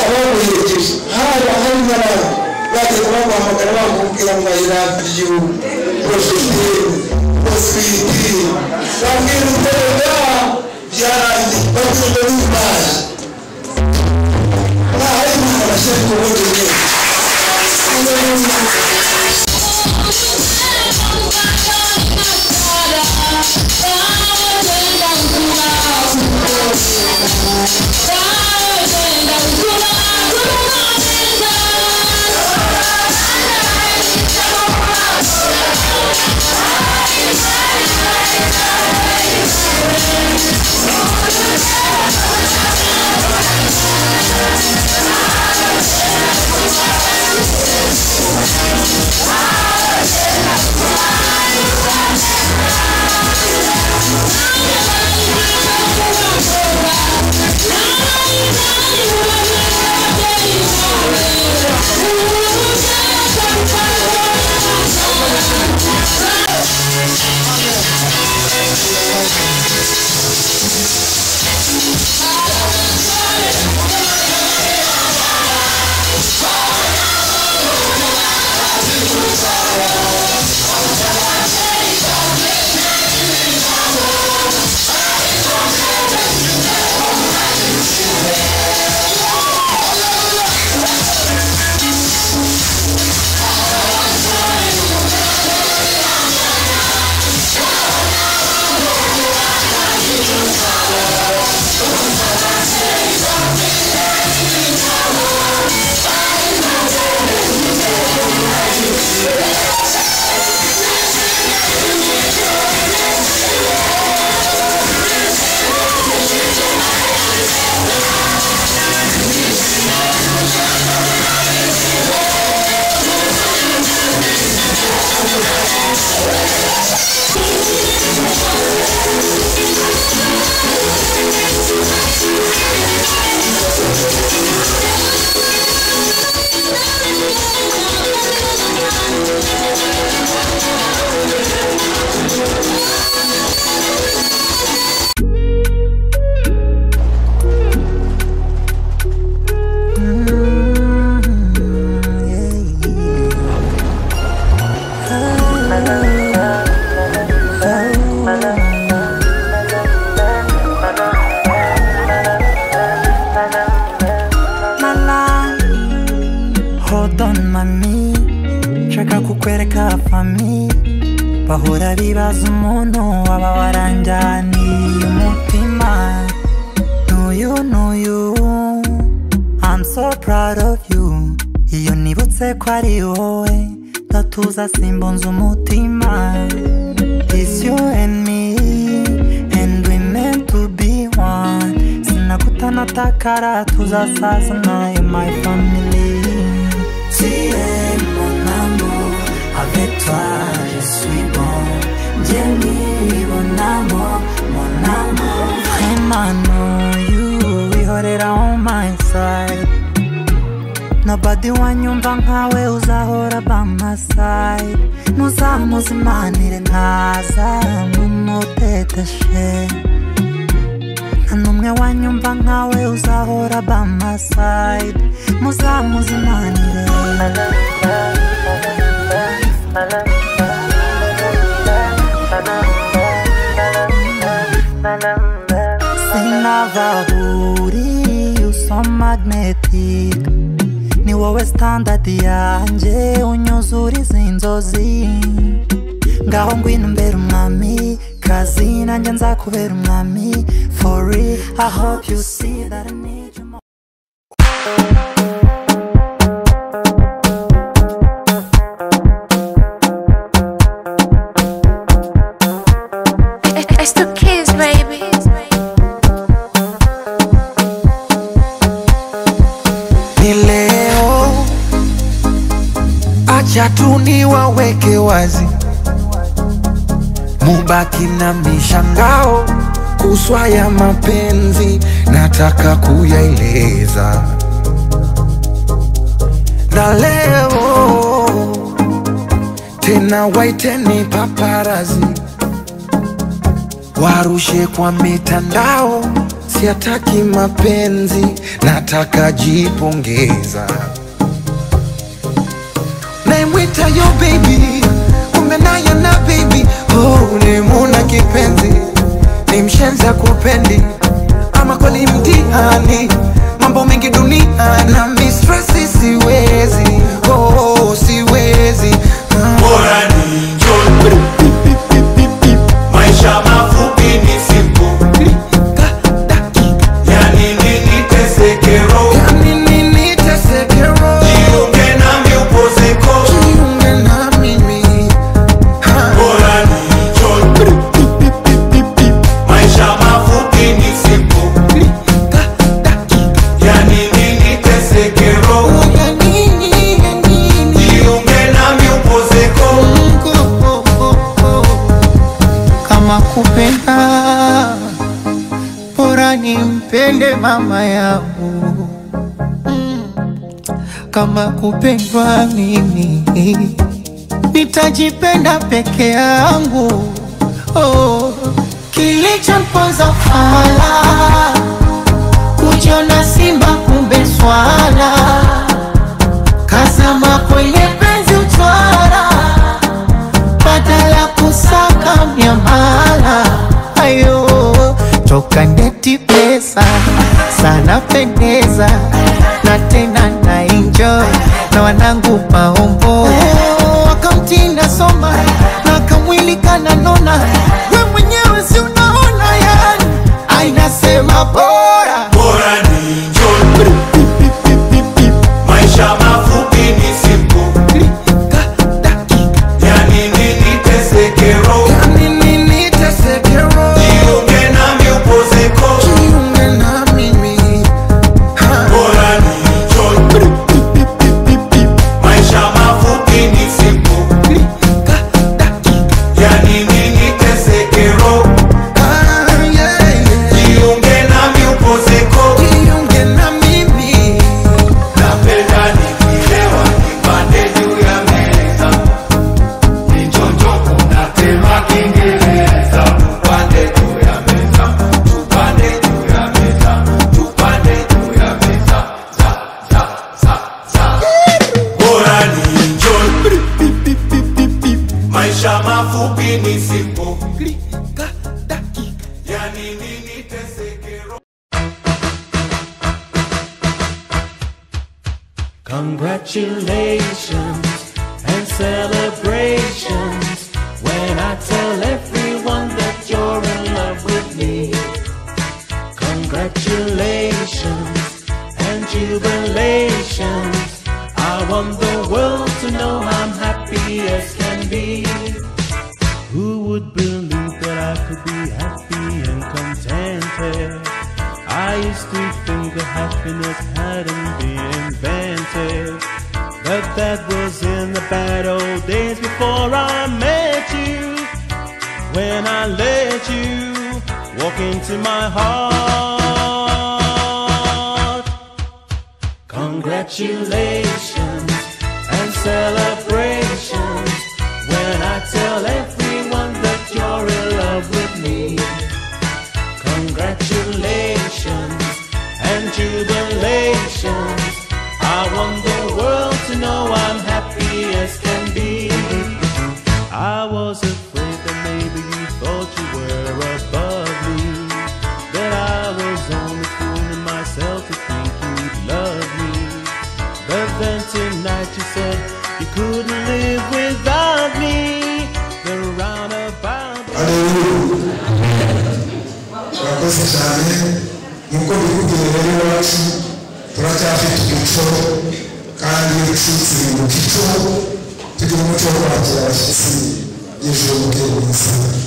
abamuherekeje haba hari n'abandi bagenda bamuhamagara bamubwira ngo I love you, Roshiteri, Oswiti, bambwira uterega byarangiye, babwira ngo n'Imana ntahari Imana abashaka ubundi neza. ndashaka kukwereka fami bahora bibaza umuntu waba waranjaniye umutima. Know you I'm so proud of you. Iyo nibutse ko ari wowe ndatuza simbonza umutima. It's you and me and we meant to be one. Sinakutana takara tuzasazana in my family. Tiens mon amour, avec toi je suis bon. Jenny mon amour, mon amour. I know you, we hold it on my side. Nobody wanyumva nkawe uzahora by my side. Nuzamuzimanire ntaza mumuteteshe. Numwe wanyumva nkawe uzahora by my side. Muzamuzimanire. Sinavaburi, you so magnetic. Ni wowe standard yanje unyuzuriza inzozi. Ngaho ngwino mbere umwami kazi nanjye nzakubera umwami. For real, I hope you see that I need you more. It's the kids, baby. Ni leo, acha tu niwaweke wazi, mubaki na mishangao kuswa ya mapenzi, nataka kuyaeleza. Na leo tena waiteni paparazi, warushe kwa mitandao, siataki mapenzi, nataka jipongeza. Naimwita yo baby, kumbe naye na baby. Oh, ni muna kipenzi, ni mshenza kupendi, ama kweli mtihani, mambo mengi dunia na mistressi siwezi. Oh, siwezi. Bora ni njoni, maisha mafupi ni siku. Yani nini tesekero, jiunge nami upozeko. Bora ni njoni, maisha mafupi ni siku. Yani nini tesekero, jiunge nami upozeko. Kama kupenda bora nimpende mama yangu. Kama kupendwa mimi nitajipenda peke yangu. Oh, kilichomponza fala kujiona simba kumbe swala, kazama kwenye penzi utwara badala kusaka miamala. Ayo, toka ndeti pesa sana pendeza, na tena na enjoy na wanangu maombo. Akaunti nasoma na kamwili kananona, we mwenyewe si unaona yani. Ainasema bora Bora ni njoni, maisha mafupi ni siku. Yani nini tesekero, jiunge nami upozeko. Bora ni njoni, maisha mafupi ni siku. Yani nini tesekero, jiunge nami upozeko. Napenda nikilewa nipande juu ya meza, nichonjo kuna tema Kiingereza. Tupande juu ya meza, tupande juu ya meza, tupande juu ya meza. Za. Bora ni njoni, maisha mafupi ni siku. Yani nini tesekero. Congratulations and celebrate. can be. Who would believe that I could be happy and contented? I used to think that happiness hadn't been invented, but that was in the bad old days before I met you. When I let you walk into my heart. Congratulations and celebrations when I tell everyone that you're in love with me. Congratulations and jubilations. I want the world to know I'm happy as can be. I was afraid that maybe you thought you were above me, that I was only fooling myself to think you'd love me. But then tonight you said you couldn't live without me. The roundabout. Urakoze cyane nuko bikubwiye rero iwacu turacyafite umuco kandi inshuti mu gico tugira umuco wo kwakira abashyitsi y'ejo bw'ejo n'izindi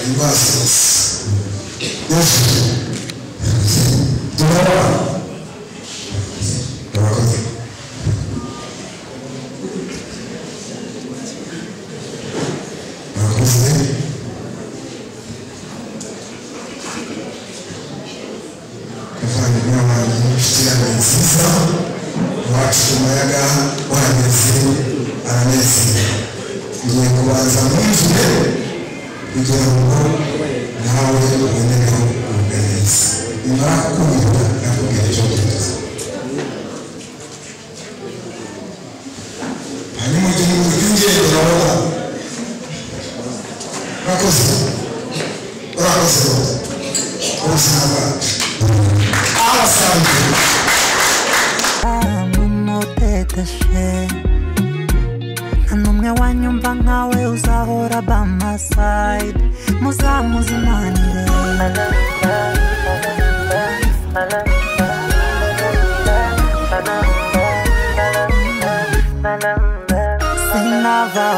ibibazo yesu turaba urakoze wacu umuyaga wahageze aranezerewe ngiye kubanza mwinjire kugira ngo nawe ubonereho ubweza nimara kukumva nakubwira icyo tuzi hanyuma ugiye mu by'ingendo urabona urakoze ubuzima bwacu abasanzwe nta n'umwe wanyumva nkawe uzahora by my side muzamuzimanire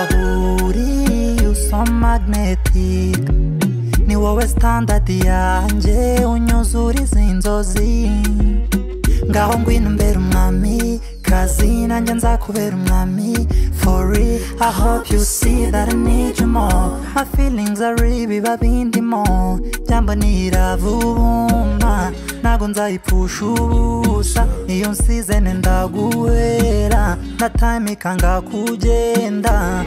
sinavaburi you so magnetic ni wowe standard yanjye unyuzuriza inzozi ngaho ngwino mbere umwami kazi nanjye nzakubera umwami for real I hope you see that I need you more my feelings are real biba bindimo jambo niravuma nago nzayipfusha ubusa iyo nsize nenda guhera na time ikanga kugenda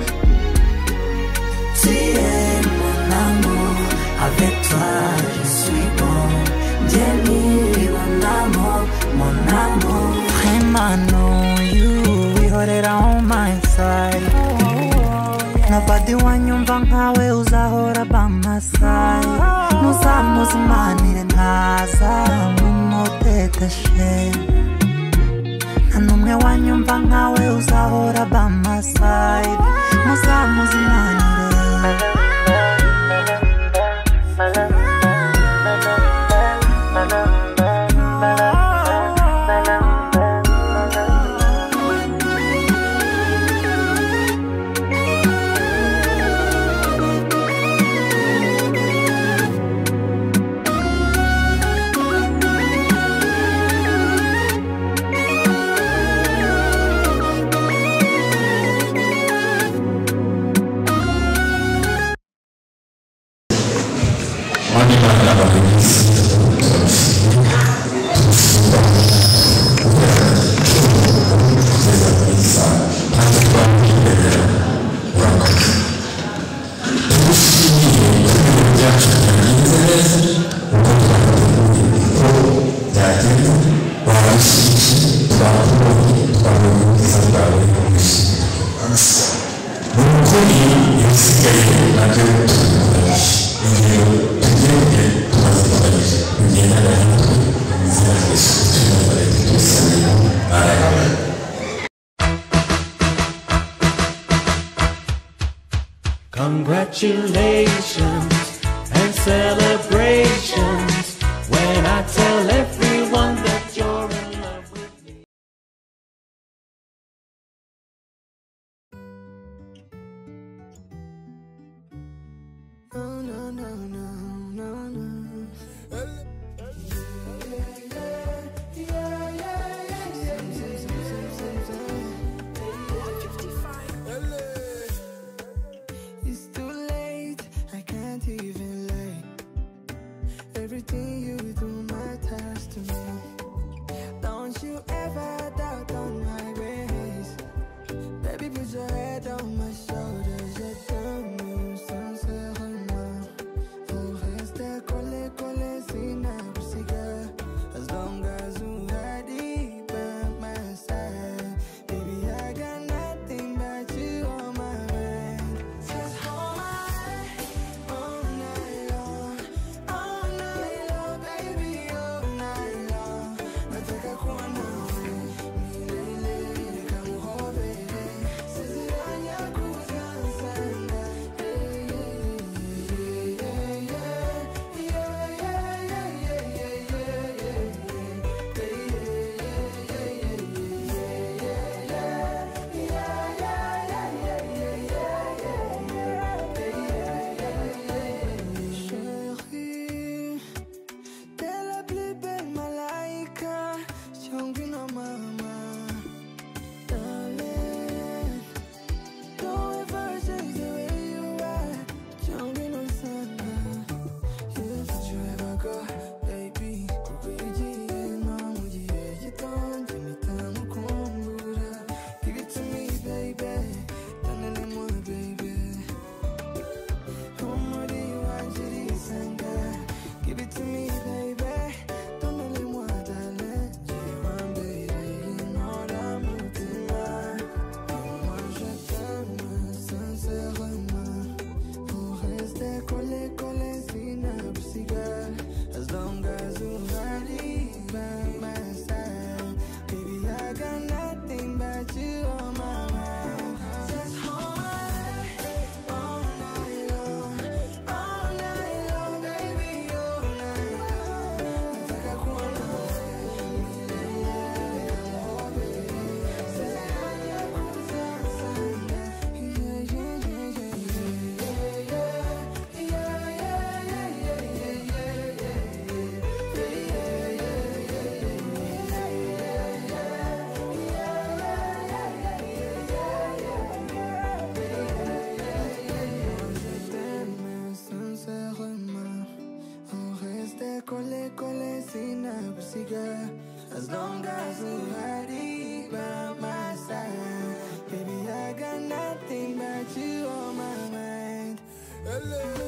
Tiens mon amour avec toi je suis bon Jenny mon amour Vraiment know you we hold it on my side nobody wanyumva nkawe uzahora by my side muzamuzimanire ntaza mumuteteshe nta n'umwe wanyumva nkawe uzahora by my side muzamuzimanire Congratulations and celebrations when I tell everyone No, no, no, no, no, no. It's too late, I can't even lie. Everything you do matters to me. Don't you ever doubt on my ways. Baby, put your head on my shoulders. Je t'aime sincèrement. Faut rester collé, collé, synapsique. As long as you are deep by my side. Baby, I got nothing but you on my mind. Just hold my hand all night long, baby, all night long. Nataka kuwa nawe milele kama hobebe. Siziranya kuzasanga. Chérie, t'es la plus belle malaika. Chongina mama, darling. Don't ever change the way you are. Chongina sana. If you ever go, baby, kukuijiye no mugihe gitonje nitamukumbura. Give it to me, baby. Donnez-le-moi, baby. Umuri wanjirisanga. Give it to me, baby. Donnez-le-moi, darling. Jiwambere inora mutima. Moi je t'aime sincèrement. Faut rester collé, collé, synapsique. As long as you are deep by my side. Baby, I got nothing but you on my mind. Just hold my hand all night long, baby, all night long. Nataka kuwa nawe milele kama hobebe. Siziranya kuzasanga. Je t'aime sincèrement. On reste collé, collé, synapsique. As long as you are deep by my side. Baby, I got nothing but you on my mind. Hello.